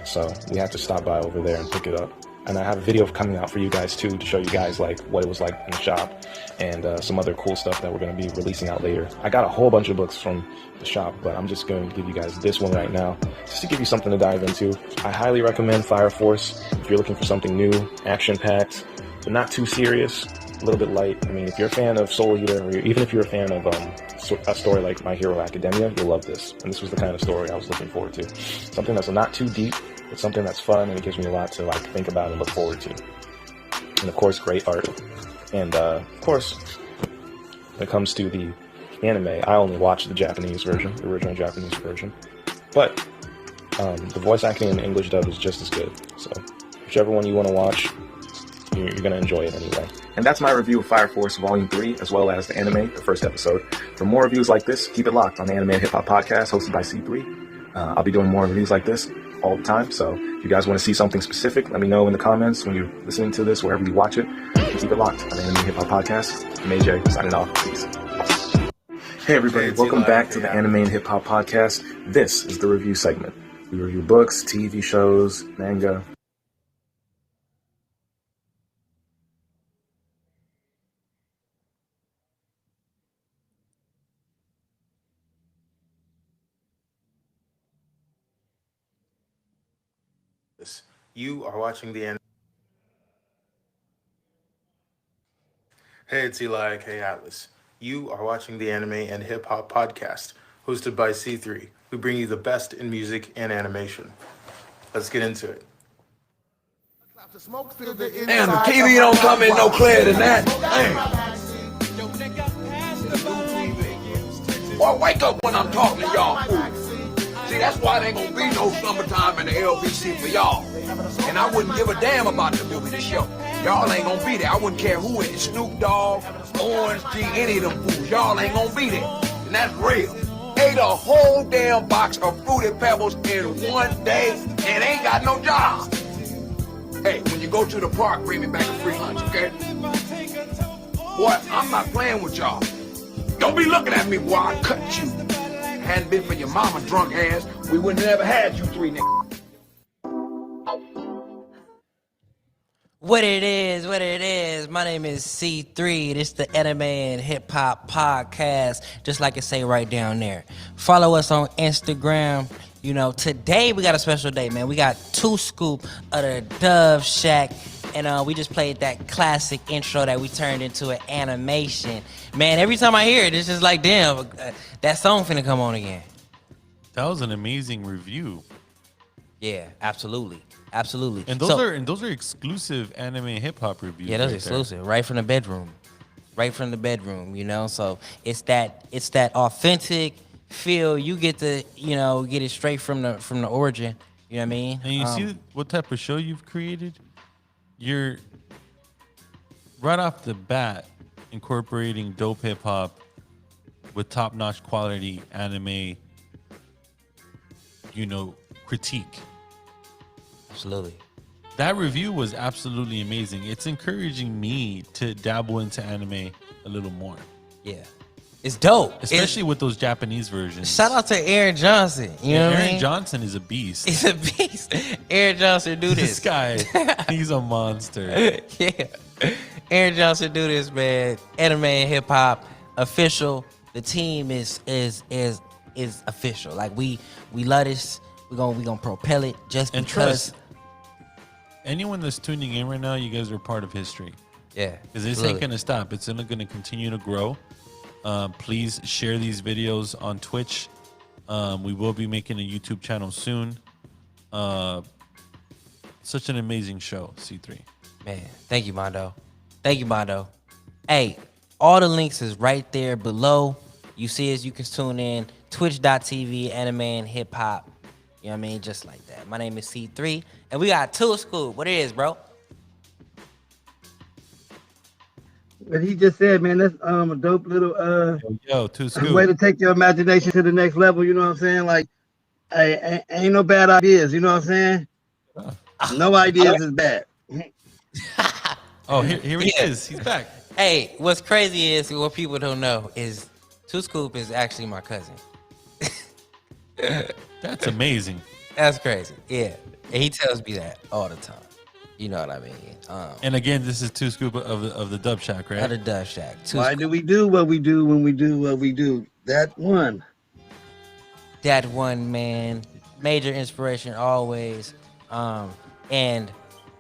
So we have to stop by over there and pick it up. And I have a video coming out for you guys too, to show you guys like what it was like in the shop, and some other cool stuff that we're going to be releasing out later. I got a whole bunch of books from the shop, but I'm just going to give you guys this one right now, just to give you something to dive into. I highly recommend Fire Force if you're looking for something new, action-packed, but not too serious, a little bit light. I mean, if you're a fan of Soul Eater, or even if you're a fan of a story like My Hero Academia, you'll love this. And this was the kind of story I was looking forward to. Something that's not too deep, but something that's fun, and it gives me a lot to like think about and look forward to. And of course, great art. And of course, when it comes to the anime, I only watch the Japanese version, the original Japanese version. But the voice acting in the English dub is just as good. So whichever one you want to watch, you're going to enjoy it anyway. And that's my review of Fire Force Volume 3, as well as the anime, the first episode. For more reviews like this, keep it locked on the Anime HipHop podcast hosted by Cthree. I'll be doing more reviews like this all the time. So if you guys want to see something specific, let me know in the comments when you're listening to this, wherever you watch it. Keep it locked on the Anime HipHop podcast. I'm AJ, signing off. Peace. Hey everybody, welcome back to the Anime HipHop podcast. This is the review segment. We review books, TV shows, manga. You are watching the anime. Hey, it's Eli, aka Atlas. You are watching the Anime and Hip Hop podcast, hosted by Cthree. We bring you the best in music and animation. Let's get into it. Damn, the TV don't come in no clearer than that. Damn. Boy, wake up when I'm talking to y'all, fool. See, that's why there ain't gonna be no summertime in the LBC for y'all. And I wouldn't give a damn about the movie, the show. Y'all ain't gonna be there. I wouldn't care who it is, Snoop Dogg, Orange G, any of them fools. Y'all ain't gonna be there. And that's real. Ate a whole damn box of Fruity Pebbles in one day and ain't got no job. Hey, when you go to the park, bring me back a free lunch, okay? Boy, I'm not playing with y'all. Don't be looking at me while I cut you. Hadn't been for your mama drunk ass, we wouldn't have ever had you three niggas. What it is. My name is Cthree. This is the Anime and Hip Hop Podcast, just like it say right down there. Follow us on Instagram. You know, today we got a special day, man. We got 2scoop of the Dove Shack, and we just played that classic intro that we turned into an animation. Man, every time I hear it, it's just like, damn, that song finna come on again. That was an amazing review. Yeah, absolutely. And those are exclusive anime hip hop reviews. Yeah, those are exclusive, right from the bedroom, you know. So it's that authentic feel. You get to, get it straight from the origin. You know what I mean? And you see what type of show you've created? You're right off the bat incorporating dope hip hop with top notch quality anime. Critique. Absolutely. That review was absolutely amazing. It's encouraging me to dabble into anime a little more. Yeah. It's dope. Especially with those Japanese versions. Shout out to Aaron Johnson. You know what I mean? Aaron Johnson is a beast. He's a beast. Aaron Johnson do this. This guy, he's a monster. Yeah. Aaron Johnson do this, man. Anime and hip hop official. The team is official. Like we love this. We gonna propel it just and because. Trust, anyone that's tuning in right now, you guys are part of history. Yeah. Because this ain't gonna stop. It's gonna continue to grow. Please share these videos on Twitch. We will be making a YouTube channel soon. Such an amazing show, Cthree. Man, thank you, Mondo. Hey, all the links is right there below. You see us, you can tune in. Twitch.tv, Anime and Hip Hop. You know what I mean? Just like that. My name is Cthree, and we got 2scoop. What it is, bro? What he just said, man, that's a dope little 2scoop. way to take your imagination to the next level. You know what I'm saying? Like, ain't no bad ideas. You know what I'm saying? No ideas is bad. Oh, here he is. He's back. Hey, what's crazy is what people don't know is 2scoop is actually my cousin. That's amazing. That's crazy. Yeah, and he tells me that all the time. You know what I mean? And again, this is 2scoop of the Dub Shack, right? Of the Dub Shack. Why do we do what we do when we do what we do? That one, man. Major inspiration always. And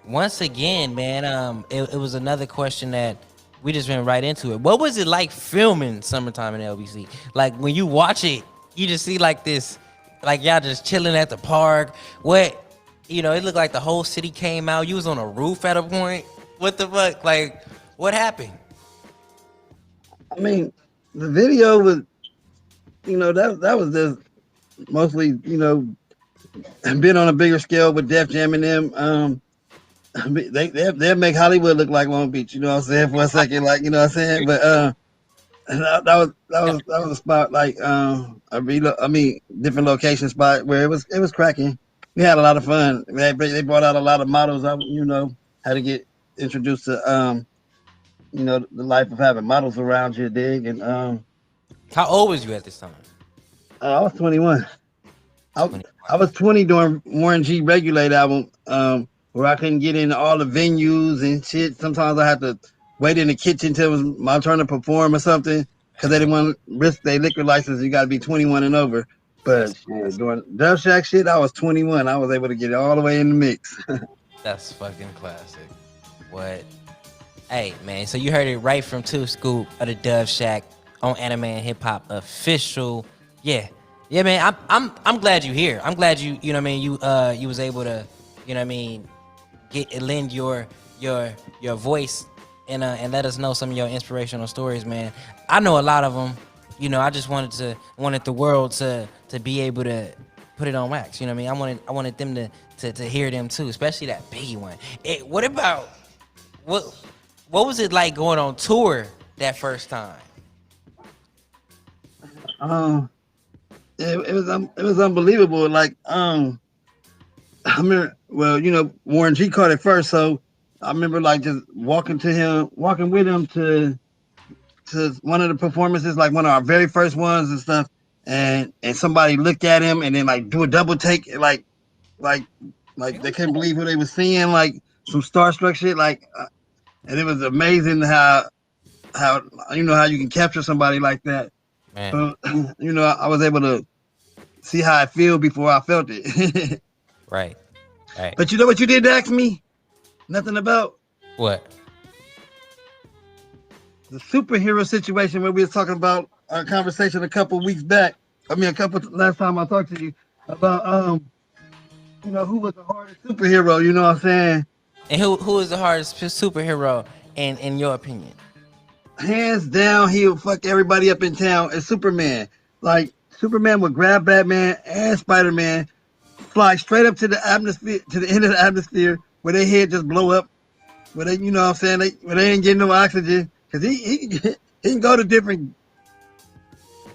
once again, man, it was another question that we just went right into it. What was it like filming Summertime in LBC? Like when you watch it, you just see like this, like y'all just chilling at the park. What, it looked like the whole city came out. You was on a roof at a point. What the fuck? Like, what happened? I mean, the video was, that was just mostly, been on a bigger scale with Def Jam and them. They make Hollywood look like Long Beach. You know what I'm saying? For a second, like, you know what I'm saying? But that was a spot like different location spot where it was cracking. We had a lot of fun. They brought out a lot of models. How to get introduced to the life of having models around you, dig. And how old was you at this time? I was 21. I was 20 during Warren G Regulate album, where I couldn't get into all the venues and shit. Sometimes I had to wait in the kitchen till it was my turn to perform or something, because they didn't want to risk their liquor license. You got to be 21 and over. But during Dub Shack shit, I was 21. I was able to get it all the way in the mix. That's fucking classic. What? Hey, man, so you heard it right from 2scoop of the Dove Shack on Anime and Hip Hop official. Yeah, man, I'm glad you're here. I'm glad you know what I mean, you was able to, you know what I mean, lend your voice and let us know some of your inspirational stories, man. I know a lot of them. I just wanted the world to be able to put it on wax. You know what I mean? I wanted them to hear them too, especially that Biggie one. What about what was it like going on tour that first time? It was unbelievable. Like I remember, Warren G caught it first, so I remember like just walking with him to one of the performances, like one of our very first ones and stuff, and somebody looked at him and then like do a double take, like they couldn't believe what they were seeing, like some starstruck shit. Like, and it was amazing how you know how you can capture somebody like that. Man, You know, I was able to see how I feel before I felt it. right. But you know what you did ask me? Nothing about What? the superhero situation where we was talking about our conversation a couple weeks back. I mean, last time I talked to you about you know, who was the hardest superhero? You know what I'm saying? And who is the hardest superhero in your opinion? Hands down, he'll fuck everybody up in town. It's Superman. Like Superman would grab Batman and Spider-Man, fly straight up to the atmosphere, to the end of the atmosphere, where their head just blow up. Where they, you know what I'm saying, where they ain't getting no oxygen, because he can go to different.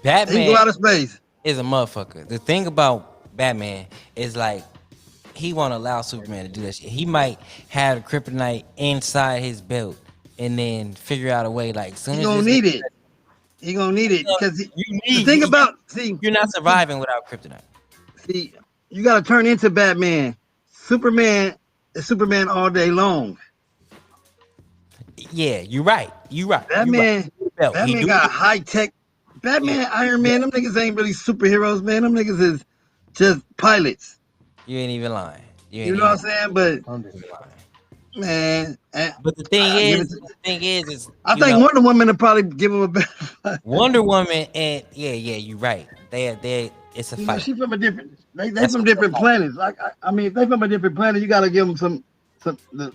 Batman he can go out of space. Is a motherfucker. The thing about Batman is like he won't allow Superman to do that shit. He might have the kryptonite inside his belt and then figure out a way. Like soon He as gonna need it. He gonna need it because the thing about you're not surviving without kryptonite. See, you got to turn into Batman. Superman is Superman all day long. Yeah, you're right. You right. Batman, Batman got high tech. Batman, Iron Man, them niggas ain't really superheroes, man. Them niggas is just pilots. You ain't even lying. You know what I'm saying? But man, but the thing is, I think Wonder Woman would probably give him a better. Wonder Woman and yeah, you're right. They it's a fight. She's from a different. They from different planets. Like I mean, if they from a different planet, you gotta give them some the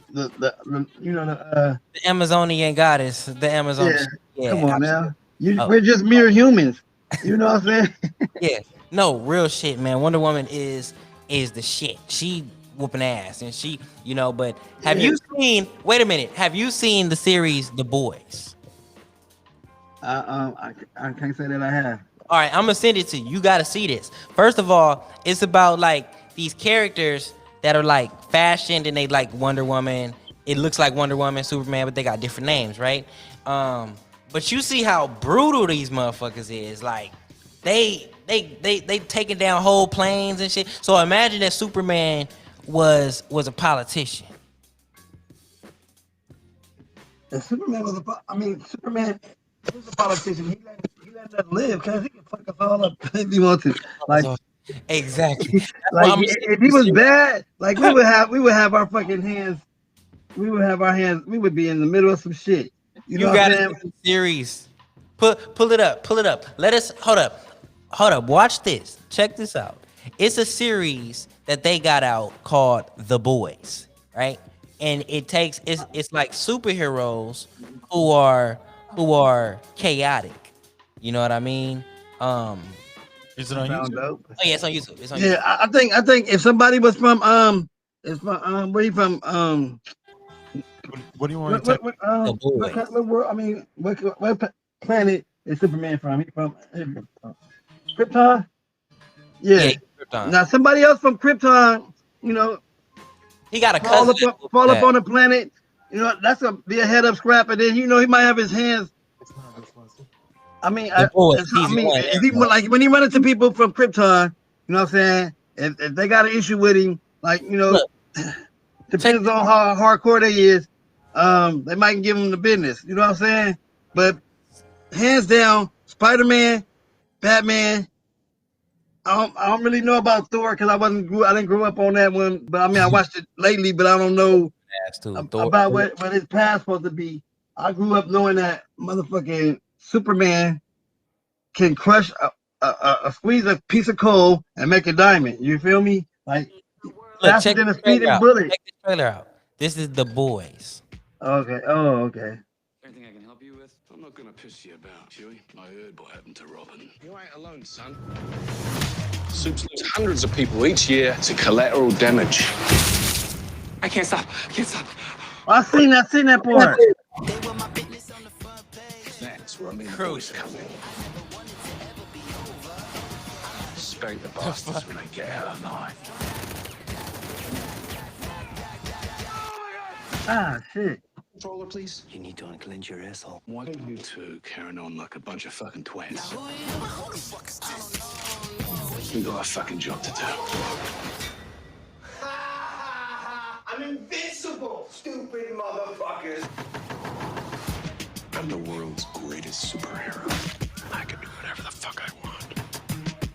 you know the Amazonian goddess, the Amazon. Yeah, come on now. We're just mere humans. You know what I'm saying? Yeah. No, real shit, man. Wonder Woman is the shit. She whooping ass, and she, you know. But have you seen? Wait a minute. Have you seen the series The Boys? I can't say that I have. All right, I'm gonna send it to you. You gotta see this. First of all, it's about like these characters that are like fashioned and they like Wonder Woman. It looks like Wonder Woman, Superman, but they got different names, right? But you see how brutal these motherfuckers is. Like they taking down whole planes and shit. So imagine that Superman was a politician. And Superman was Superman was a politician. He let us live because he can fuck us all up if he wants to. Like exactly. Like if he was bad, like we would have our fucking hands. We would have our hands. We would be in the middle of some shit. You know what I'm saying? Series. Pull it up. Let us hold up. Watch this. Check this out. It's a series that they got out called The Boys, right? And it's like superheroes who are chaotic. You know what I mean? Is it on YouTube? Oh yeah, it's on YouTube. YouTube. I think if somebody was from where you from What do you want to what planet is Superman from? He from Krypton? Yeah, Krypton. Now somebody else from Krypton, you know, he got a cousin fall up on the planet. You know, that's be a head up scrap, and then you know he might have his hands. I mean, if he like when he run into people from Krypton, you know what I'm saying? If they got an issue with him, like you know, depends on how hardcore they is. They might give him the business. You know what I'm saying? But hands down, Spider-Man, Batman. I don't really know about Thor because I didn't grow up on that one. But I mean, I watched it lately, but I don't know about what his past supposed to be. I grew up knowing that motherfucking Superman can crush squeeze a piece of coal and make a diamond. You feel me? Like faster than a speeding bullet. Check the trailer out. This is The Boys. Okay. Oh, okay. Anything I can help you with? I'm not gonna piss you about, Chewie. I heard what happened to Robin. You ain't alone, son. Soups lose hundreds of people each year to collateral damage. I can't stop. I seen that part. That's where I mean the boys come in. Spank the bastards when they get out of line. Ah, shit. Controller, please. You need to unclench your asshole. Why are you two carrying on like a bunch of fucking twats? We got a fucking job to do. I'm invincible. I'm the world's greatest superhero. I can do whatever the fuck I want.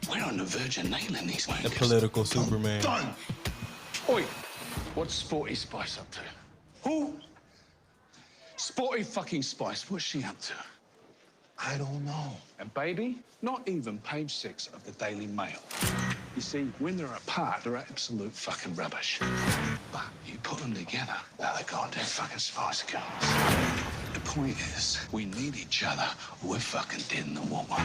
We're on the verge of nailing these wankers. The political Superman. Done. Oi, what's Sporty Spice up to? Who? Sporty fucking Spice. What's she up to? I don't know. And baby, not even page 6 of the Daily Mail. You see, when they're apart, they're absolute fucking rubbish. But you put them together, they're the goddamn fucking Spice Girls. The point is, we need each other, or we're fucking dead in the water.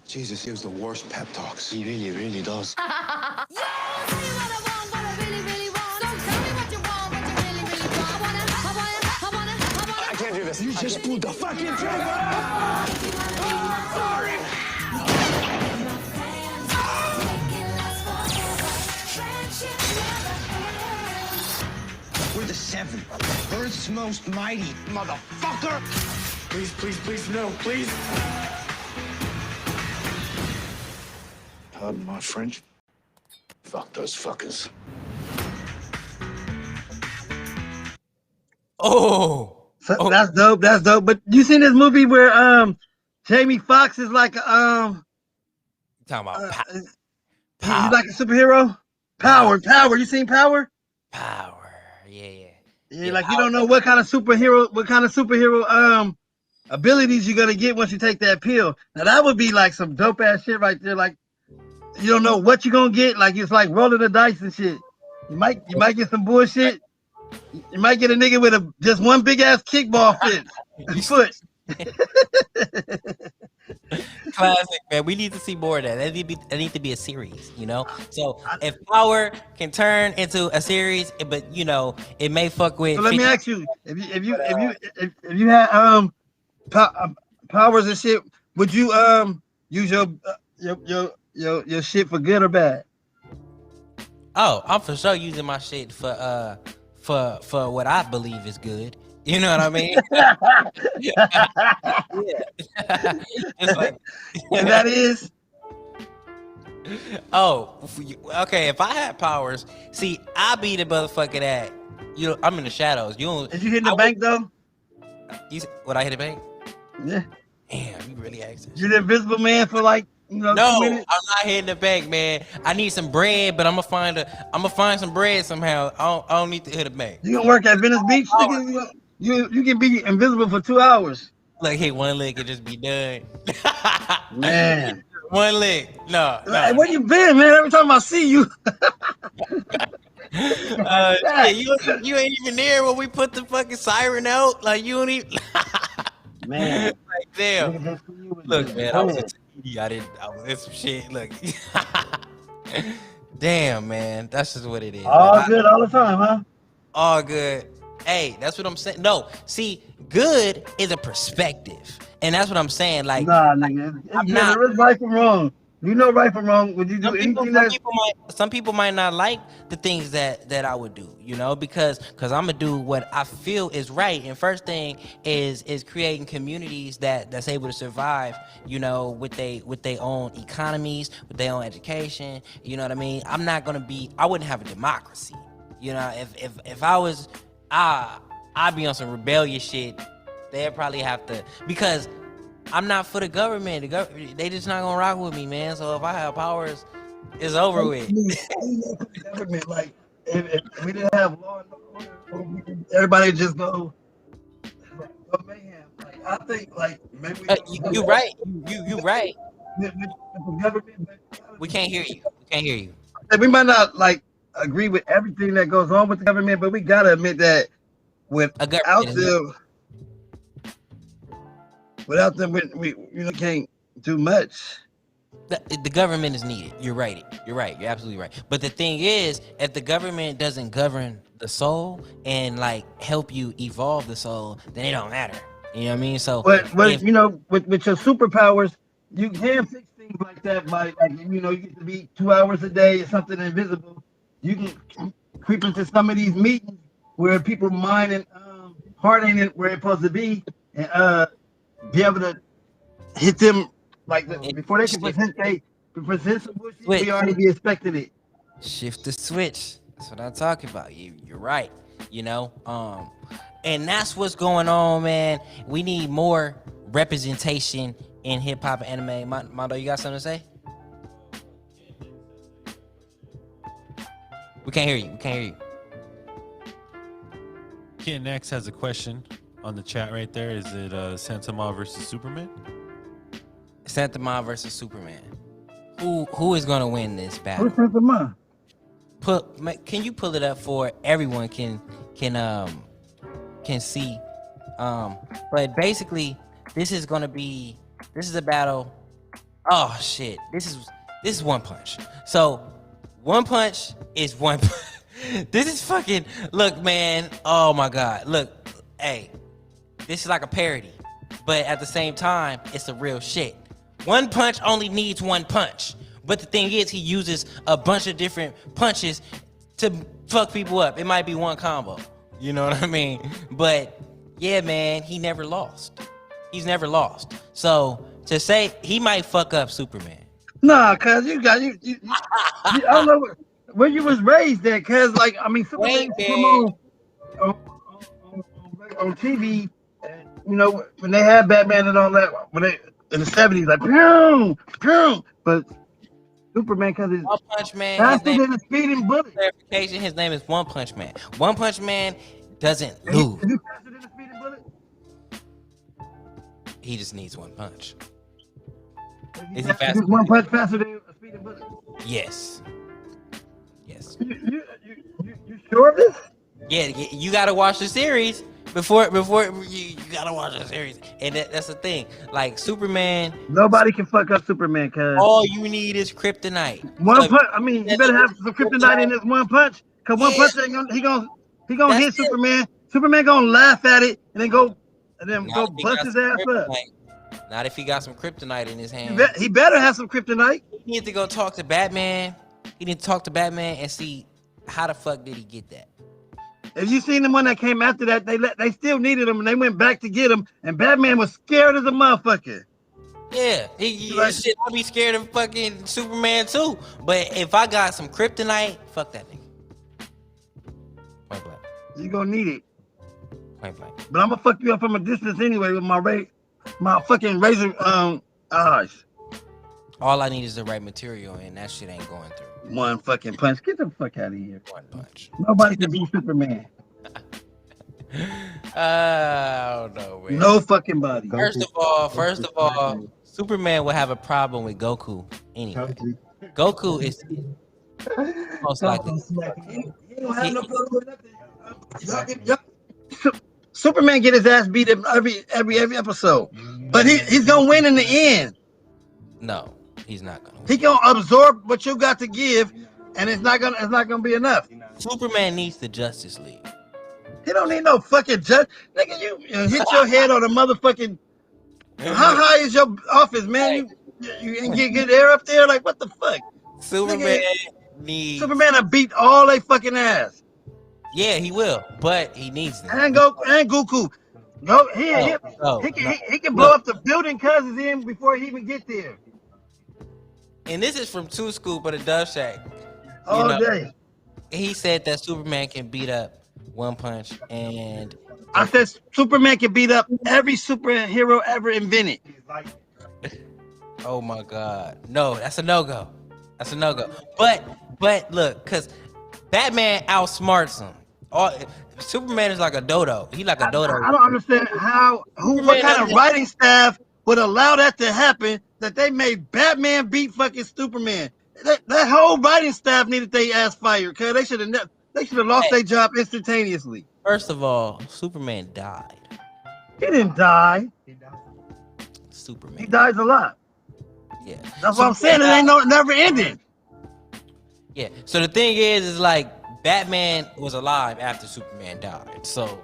Jesus gives the worst pep talks. He really, really does. I can't do this. You just pulled the fucking trigger! Sorry! We're the 7. Earth's most mighty, motherfucker! Please, please, please, no, please. Pardon my French. Fuck those fuckers. Oh. So that's dope. That's dope. But you seen this movie where Jamie Foxx is like Talking about he's like a superhero? Power. You seen Power? Power. Yeah. Yeah, like you don't know what kind of superhero abilities you're gonna get once you take that pill. Now that would be like some dope ass shit right there. Like you don't know what you're gonna get. Like it's like rolling the dice and shit. You might get some bullshit. You might get a nigga with just one big ass kickball foot. Classic, man. We need to see more of that. That need to be a series, you know. So if Power can turn into a series, but you know, it may fuck with. So let me ask you: if you had powers and shit, would you use your shit for good or bad? Oh, I'm for sure using my shit for what I believe is good. You know what I mean? Yeah. It's like, and that is. Oh, okay. If I had powers, see, I be the motherfucker that I'm in the shadows. Did you hit the bank though? Would I hit the bank? Yeah. Damn, you really asked this. You're the invisible man for like 2 No, minutes? I'm not hitting the bank, man. I need some bread, but I'm gonna find some bread somehow. I don't need to hit a bank. You gonna work at Venice Beach? You can be invisible for 2 hours. Like hit one lick and just be done. Man. One lick. No. Hey, where you been, man? Every time I see you. You ain't even there when we put the fucking siren out. Like you don't even. Man. Like damn. Look, man, I was a TV. I was in some shit. Look. Damn, man. That's just what it is. All good all the time, huh? All good. Hey, that's what I'm saying. No, see, good is a perspective. And that's what I'm saying. Like, nah, nigga. There is right from wrong. You know right from wrong. Would you do anything some people might not like the things that I would do, you know, because I'm gonna do what I feel is right. And first thing is creating communities that's able to survive, you know, with their own economies, with their own education. You know what I mean? I wouldn't have a democracy. You know, if I was I'd be on some rebellious shit. They'd probably have to, because I'm not for the government. They just not gonna rock with me, man. So if I have powers, it's over with. Government, like if we didn't have law and order, everybody just go mayhem. Like I think, like maybe you right. You right. With the government, we can't hear you. We might not like agree with everything that goes on with the government, but we gotta admit that without them, we can't do much. The government is needed. You're right. You're absolutely right. But the thing is, if the government doesn't govern the soul and like help you evolve the soul, then it don't matter. You know what I mean? So, but with your superpowers, you can fix things like that. By you get to be 2 hours a day or something invisible. You can creep into some of these meetings where people mind and heart ain't where it's supposed to be, and be able to hit them before they can present some bullshit. We already be expecting it. Shift the switch. That's what I'm talking about. You're right. you know. And that's what's going on, man. We need more representation in hip hop and anime. Mondo, you got something to say? We can't hear you. We can't hear you. Kid X has a question on the chat right there. Is it Santama versus Superman? Santama versus Superman. Who is gonna win this battle? Who's Santama? Can you pull it up for everyone can see? But basically, this is a battle. Oh shit! This is One Punch. So One Punch is one. This is fucking. Look, man. Oh my god. Look, hey, this is like a parody, but at the same time, it's a real shit. One Punch only needs one punch. But the thing is, he uses a bunch of different punches to fuck people up. It might be one combo. You know what I mean? But yeah, man, he never lost. He's never lost. So to say he might fuck up Superman. Nah, cuz you I don't know where you was raised at, cuz like, I mean, Superman come on TV, and, you know, when they had Batman and all that, when they in the 70s, like, pew, pew, but Superman, because it's One Punch Man, faster than a speeding bullet. Clarification, his name is One Punch Man. One Punch Man doesn't lose. Is he faster than a speeding bullet? He just needs one punch. Is he faster? One punch faster than a speeding bullet? Yes. Yes. You sure of this? Yeah, you gotta watch the series before you gotta watch the series, and that's the thing. Like Superman, nobody can fuck up Superman, cuz all you need is kryptonite. One punch. I mean, you better have some kryptonite in this one punch, cause one punch ain't gonna gonna hit Superman. Superman gonna laugh at it and then go bust his ass up. Not if he got some kryptonite in his hand. He better have some kryptonite. He needs to go talk to Batman. He need to talk to Batman and see how the fuck did he get that. If you seen the one that came after that, they still needed him and they went back to get him, and Batman was scared as a motherfucker. Yeah, shit, I'd be scared of fucking Superman too. But if I got some kryptonite, fuck that nigga. Point blank. You gonna need it. Point blank. But I'm gonna fuck you up from a distance anyway with my fucking razor eyes. All I need is the right material, and that shit ain't going through. One fucking punch. Get the fuck out of here. One punch. Nobody can beat Superman. I don't know, man. No fucking body. First of all, Superman will have a problem with Goku anyway. Goku is most likely. He don't have no problem with nothing. Superman get his ass beat every episode, but he's gonna win in the end. No, he's not gonna win. He gonna absorb what you got to give, and it's not gonna be enough. Superman needs the Justice League. He don't need no fucking judge. Nigga, you hit your head on a motherfucking. How high is your office, man? You ain't get air up there? Like, what the fuck? Superman needs. Superman will beat all they fucking ass. Yeah, he will, but he needs them. And Goku. No, he can blow up the building cuz it's in before he even get there. And this is from 2scoop of the Dove Shack. All day. He said that Superman can beat up One Punch, and I said Superman can beat up every superhero ever invented. Oh my God, no, that's a no-go. That's a no-go. But look, cause Batman outsmarts him. Superman is like a dodo. He like a dodo. I don't understand what kind of writing staff would allow that to happen, that they made Batman beat fucking Superman. That whole writing staff needed their ass fired, cause they should have lost their job instantaneously. First of all, Superman died. He didn't die. Superman. He dies a lot. Yeah. That's what I'm saying. It ain't never ending. Yeah. So the thing is like Batman was alive after Superman died. So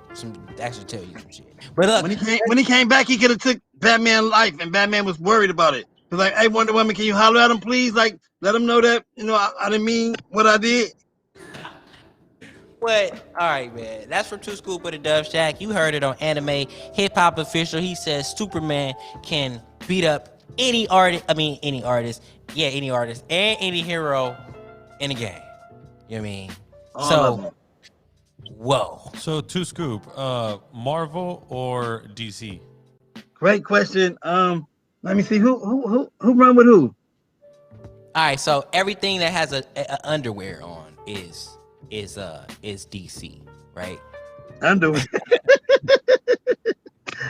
actually tell you some shit. But look, when he came back, he could have took Batman's life, and Batman was worried about it. He's like, "Hey, Wonder Woman, can you holler at him, please? Like, let him know that I didn't mean what I did." But all right, man. That's from 2scoop of the Dove Shack. You heard it on Anime HipHop Official. He says Superman can beat up any artist. Yeah, any artist and any hero in the game. You know what I mean? Whoa. So 2scoop, Marvel or DC? Great question. Let me see who run with who. All right, so everything that has a underwear on is DC, right? Underwear.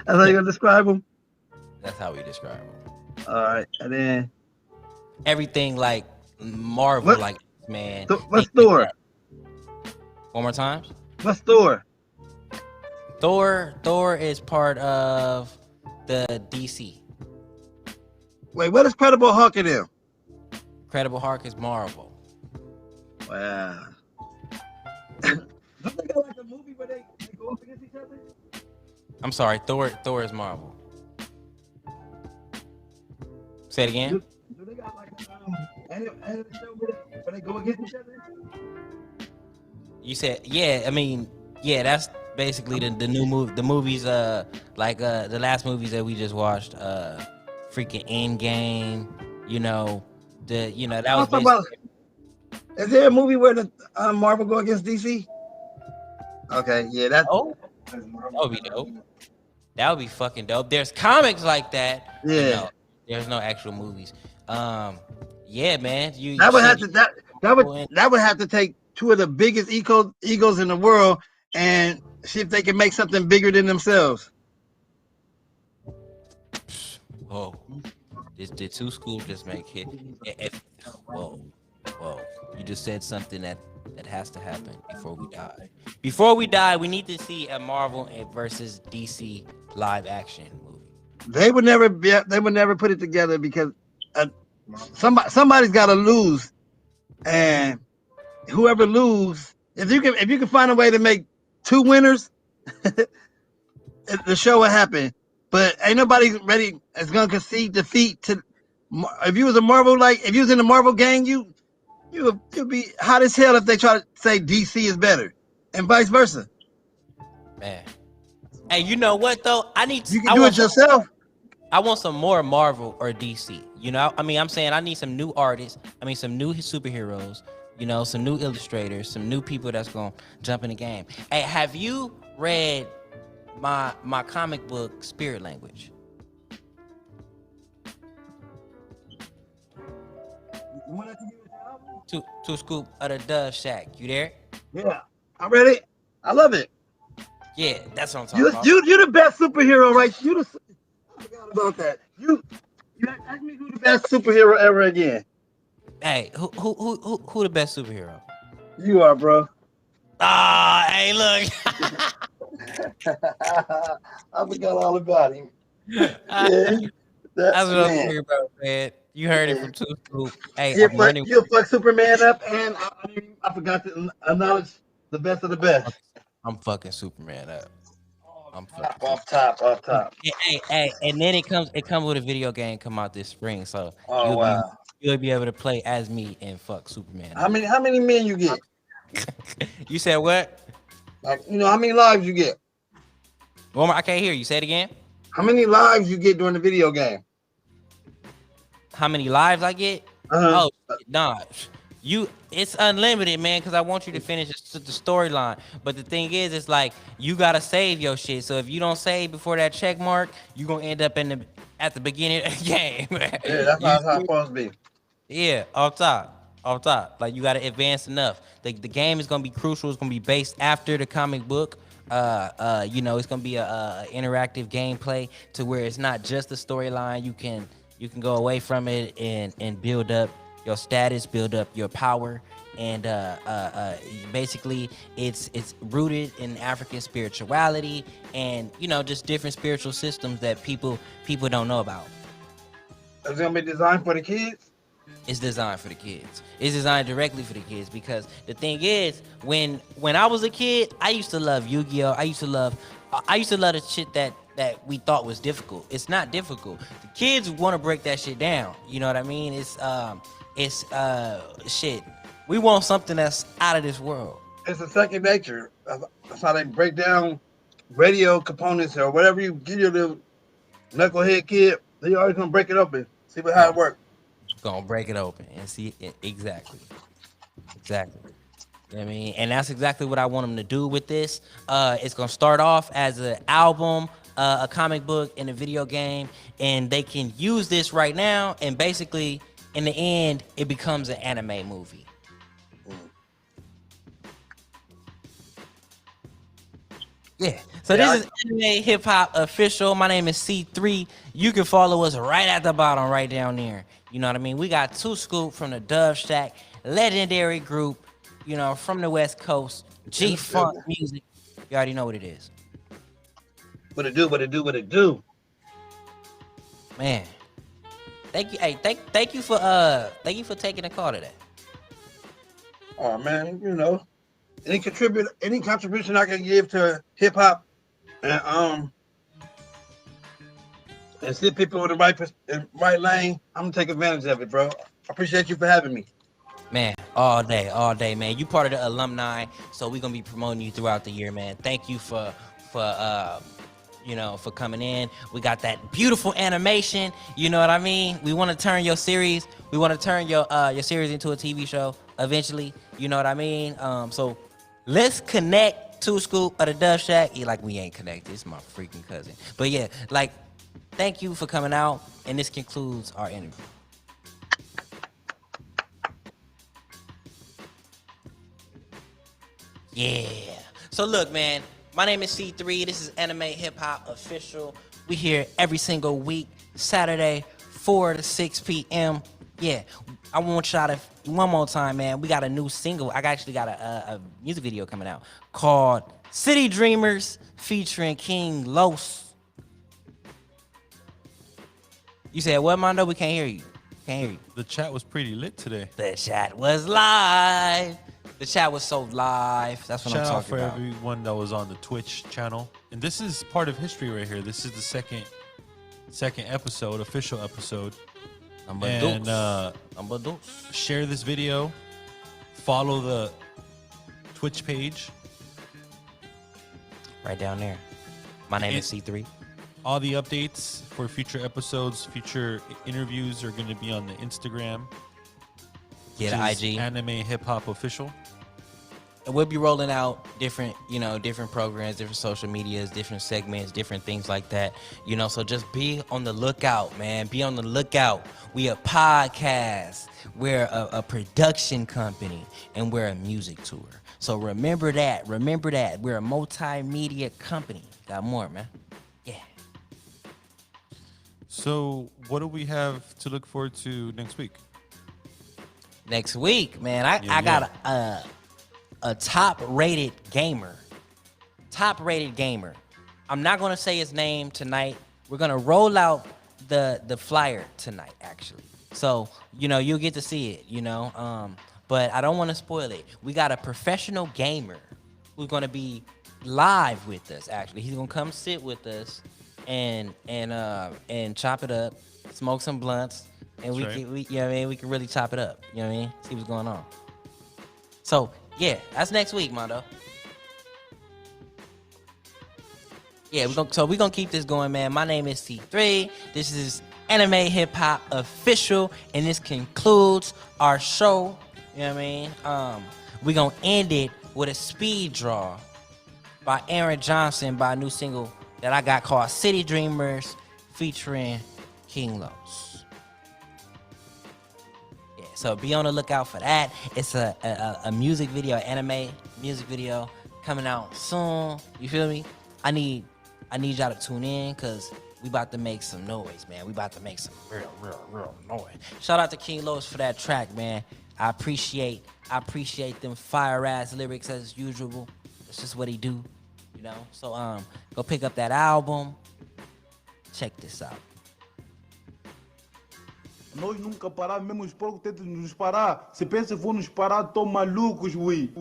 That's how you gonna describe them. That's how we describe them. All right, and then Everything like Marvel, what? like man. What's things like Thor? that. One more time. What's Thor? Thor is part of the DC. Wait, what is Credible Hulk in them? Incredible Hulk is Marvel. Wow. Don't they got like a movie where they go up against each other? I'm sorry, Thor is Marvel. Say it again. Do they got like anime show where they go against each other? You said, yeah. I mean, yeah. That's basically the new movie. The movies, like the last movies that we just watched, freaking Endgame. That was basically. Is there a movie where the Marvel go against DC? Okay, yeah, that's. Oh, that would be dope. That would be fucking dope. There's comics like that. Yeah. No, there's no actual movies. Yeah, man. That would have to take two of the biggest egos in the world and see if they can make something bigger than themselves. Whoa. Did 2scoop just make hit? Whoa. You just said something that has to happen before we die. Before we die, we need to see a Marvel versus DC live action movie. They would never put it together because somebody's got to lose, and whoever lose, if you can find a way to make two winners, the show will happen. But ain't nobody ready is gonna concede defeat to. If you was if you was in the Marvel gang, you'd be hot as hell if they try to say DC is better, and vice versa. Man, hey, you know what though? You can do it yourself. I want some more Marvel or DC. I'm saying I need some new artists. Some new superheroes. Some new illustrators, some new people that's gonna jump in the game. Hey, have you read my comic book Spirit Language? 2scoop of the Dove Shack. You there? Yeah, I read it. I love it. Yeah, that's what I'm talking about. You're the best superhero, right? I forgot about that. You ask me who the best superhero ever again. Hey, who the best superhero? You are, bro. Hey, look. I forgot all about him. Yeah, that's what I'm talking about, man. You heard it from 2scoop. Hey, you'll fuck Superman up, and I forgot to acknowledge the best of the best. I'm fucking Superman up. Off top. Hey, and then it comes with a video game come out this spring, so wow. You'll be able to play as me and fuck Superman. How many men you get? You said what? Like, how many lives you get? Well, I can't hear you. Say it again. How many lives you get during the video game? How many lives I get? Oh, nah. It's unlimited, man, because I want you to finish the storyline. But the thing is, it's like you gotta save your shit. So if you don't save before that check mark, you're gonna end up at the beginning of the game. Yeah, that's how it's supposed to be. Yeah, off top. Like you gotta advance enough. The game is gonna be crucial. It's gonna be based after the comic book. It's gonna be a interactive gameplay to where it's not just a storyline. You can go away from it and build up your status, build up your power, and basically it's rooted in African spirituality and just different spiritual systems that people don't know about. It's gonna be designed for the kids. It's designed for the kids. It's designed directly for the kids because the thing is, when I was a kid, I used to love Yu-Gi-Oh. I used to love the shit that we thought was difficult. It's not difficult. The kids want to break that shit down. You know what I mean? It's shit. We want something that's out of this world. It's a second nature. That's how they break down radio components or whatever you give your little knucklehead kid. They always gonna break it open, see how it works. Gonna break it open and see it exactly. I mean, and that's exactly what I want them to do with this. It's gonna start off as an album, a comic book, and a video game, and they can use this right now. And basically, in the end, it becomes an anime movie. Yeah. So this is Anime Hip Hop Official. My name is Cthree. You can follow us right at the bottom, right down there. You know what I mean? We got 2scoop from the Dove Shack, legendary group, you know, from the West Coast, G-Funk music. You already know what it is. What it do? Man. Thank you. Hey, thank you for taking the call today. Oh man, you know, any contribution I can give to hip hop and see people in the right lane, I'm gonna take advantage of it, bro. I appreciate you for having me. Man, all day, man. You part of the alumni, so we're gonna be promoting you throughout the year, man. Thank you for coming in. We got that beautiful animation. You know what I mean? We want to turn your series. We want to turn your series into a TV show eventually. You know what I mean? So let's connect 2scoop of the Dove Shack. We ain't connected. It's my freaking cousin. But yeah, thank you for coming out. And this concludes our interview. Yeah. So look, man, my name is Cthree. This is Anime Hip Hop Official. We here every single week, Saturday, 4 to 6 p.m. Yeah. I want y'all to, one more time, man, we got a new single. I actually got a music video coming out called City Dreamers featuring King Los. You said what, Mondo? We can't hear you. Can't hear you. The chat was pretty lit today. The chat was live. The chat was so live. That's what I'm talking for about. everyone that was on the Twitch channel. And this is part of history right here. This is the second episode, official episode. Number dos. Share this video. Follow the Twitch page. Right down there. My name is Cthree. All the updates for future episodes, future interviews are going to be on the Instagram. Yeah, the IG. Anime HipHop Official. And we'll be rolling out different programs, different social medias, different segments, different things like that. So just be on the lookout, man. Be on the lookout. We a podcast. We're a production company, and we're a music tour. So remember that. We're a multimedia company. Got more, man. Yeah. So what do we have to look forward to next week? Next week, man, I got a top-rated gamer. I'm not going to say his name tonight. We're going to roll out the flyer tonight, actually. So, you'll get to see it, but I don't want to spoil it. We got a professional gamer who's going to be live with us, actually. He's going to come sit with us and chop it up, smoke some blunts. And we can really chop it up. You know what I mean? See what's going on. So, yeah, that's next week, Mondo. Yeah, we're gonna keep this going, man. My name is Cthree. This is Anime Hip Hop Official, and this concludes our show. You know what I mean? We're gonna end it with a speed draw by Aaron Johnson by a new single that I got called City Dreamers featuring King Los. So be on the lookout for that. It's a music video, anime music video coming out soon. You feel me? I need y'all to tune in because we about to make some noise, man. We about to make some real noise. Shout out to King Los for that track, man. I appreciate them fire ass lyrics as usual. It's just what he do, So go pick up that album. Check this out. Nós nunca parar, mesmo os porcos tentam nos parar. Se pensa que vão nos parar, tão malucos, ui.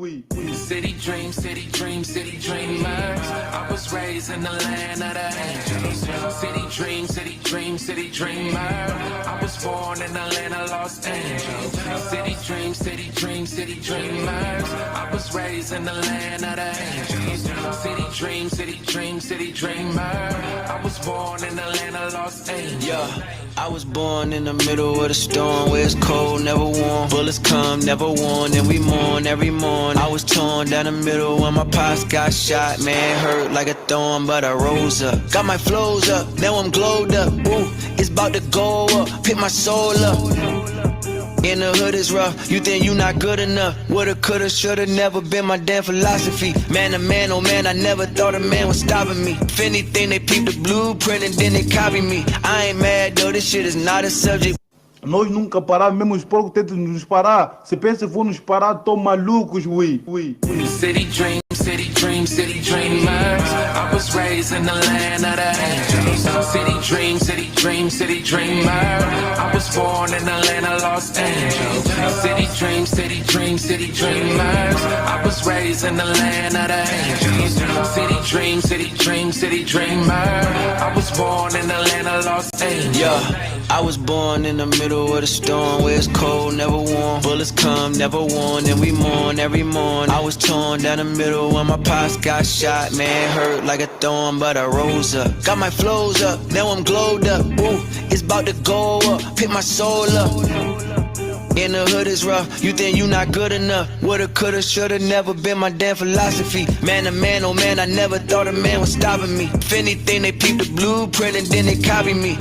City dream, city dream, city dreamers. I was raised in the land of the angels. City dream, city dream, city dreamer. I was born in the land of Los Angeles. City dream, city dream, city dreamers. I was raised in the land of the angels. City dream, city dream, city dreamer. I was born in the land of Los Angeles. Yeah. I was born in the middle of the storm where it's cold, never warm. Bullets come, never warn, and we mourn every morn. I was torn down the middle when my pops got shot. Man, hurt like a thorn, but I rose up. Got my flows up, now I'm glowed up. Ooh, it's about to go up, pick my soul up. In the hood is rough, you think you not good enough. Woulda, coulda, shoulda, never been my damn philosophy. Man to man, oh man, I never thought a man was stopping me. If anything, they peep the blueprint and then they copy me. I ain't mad though, this shit is not a subject. Nós nunca paramos, mesmo os poucos tentam nos parar. Se pensa que vão nos parar, tão malucos, ui. City dream, city dream, city dreamers. I was raised in the land of the angels. City dream, city dream, city dreamer. I was born in the land of Los Angeles. City dream, city dream, city dreamers. I was raised in the land of the angels. City dream, city dream, city dreamer. I was born in the land of Los Angeles. Yeah, I was born in the middle of the storm where it's cold, never warm. Bullets come, never warn, and we mourn every morn. I was torn down the middle when my pops got shot. Man, hurt like a thorn, but I rose up. Got my flows up, now I'm glowed up. Ooh, it's about to go up, pick my soul up. In the hood is rough, you think you not good enough. Woulda, coulda, shoulda, never been my damn philosophy. Man to man, oh man, I never thought a man was stopping me. If anything, they peep the blueprint and then they copy me.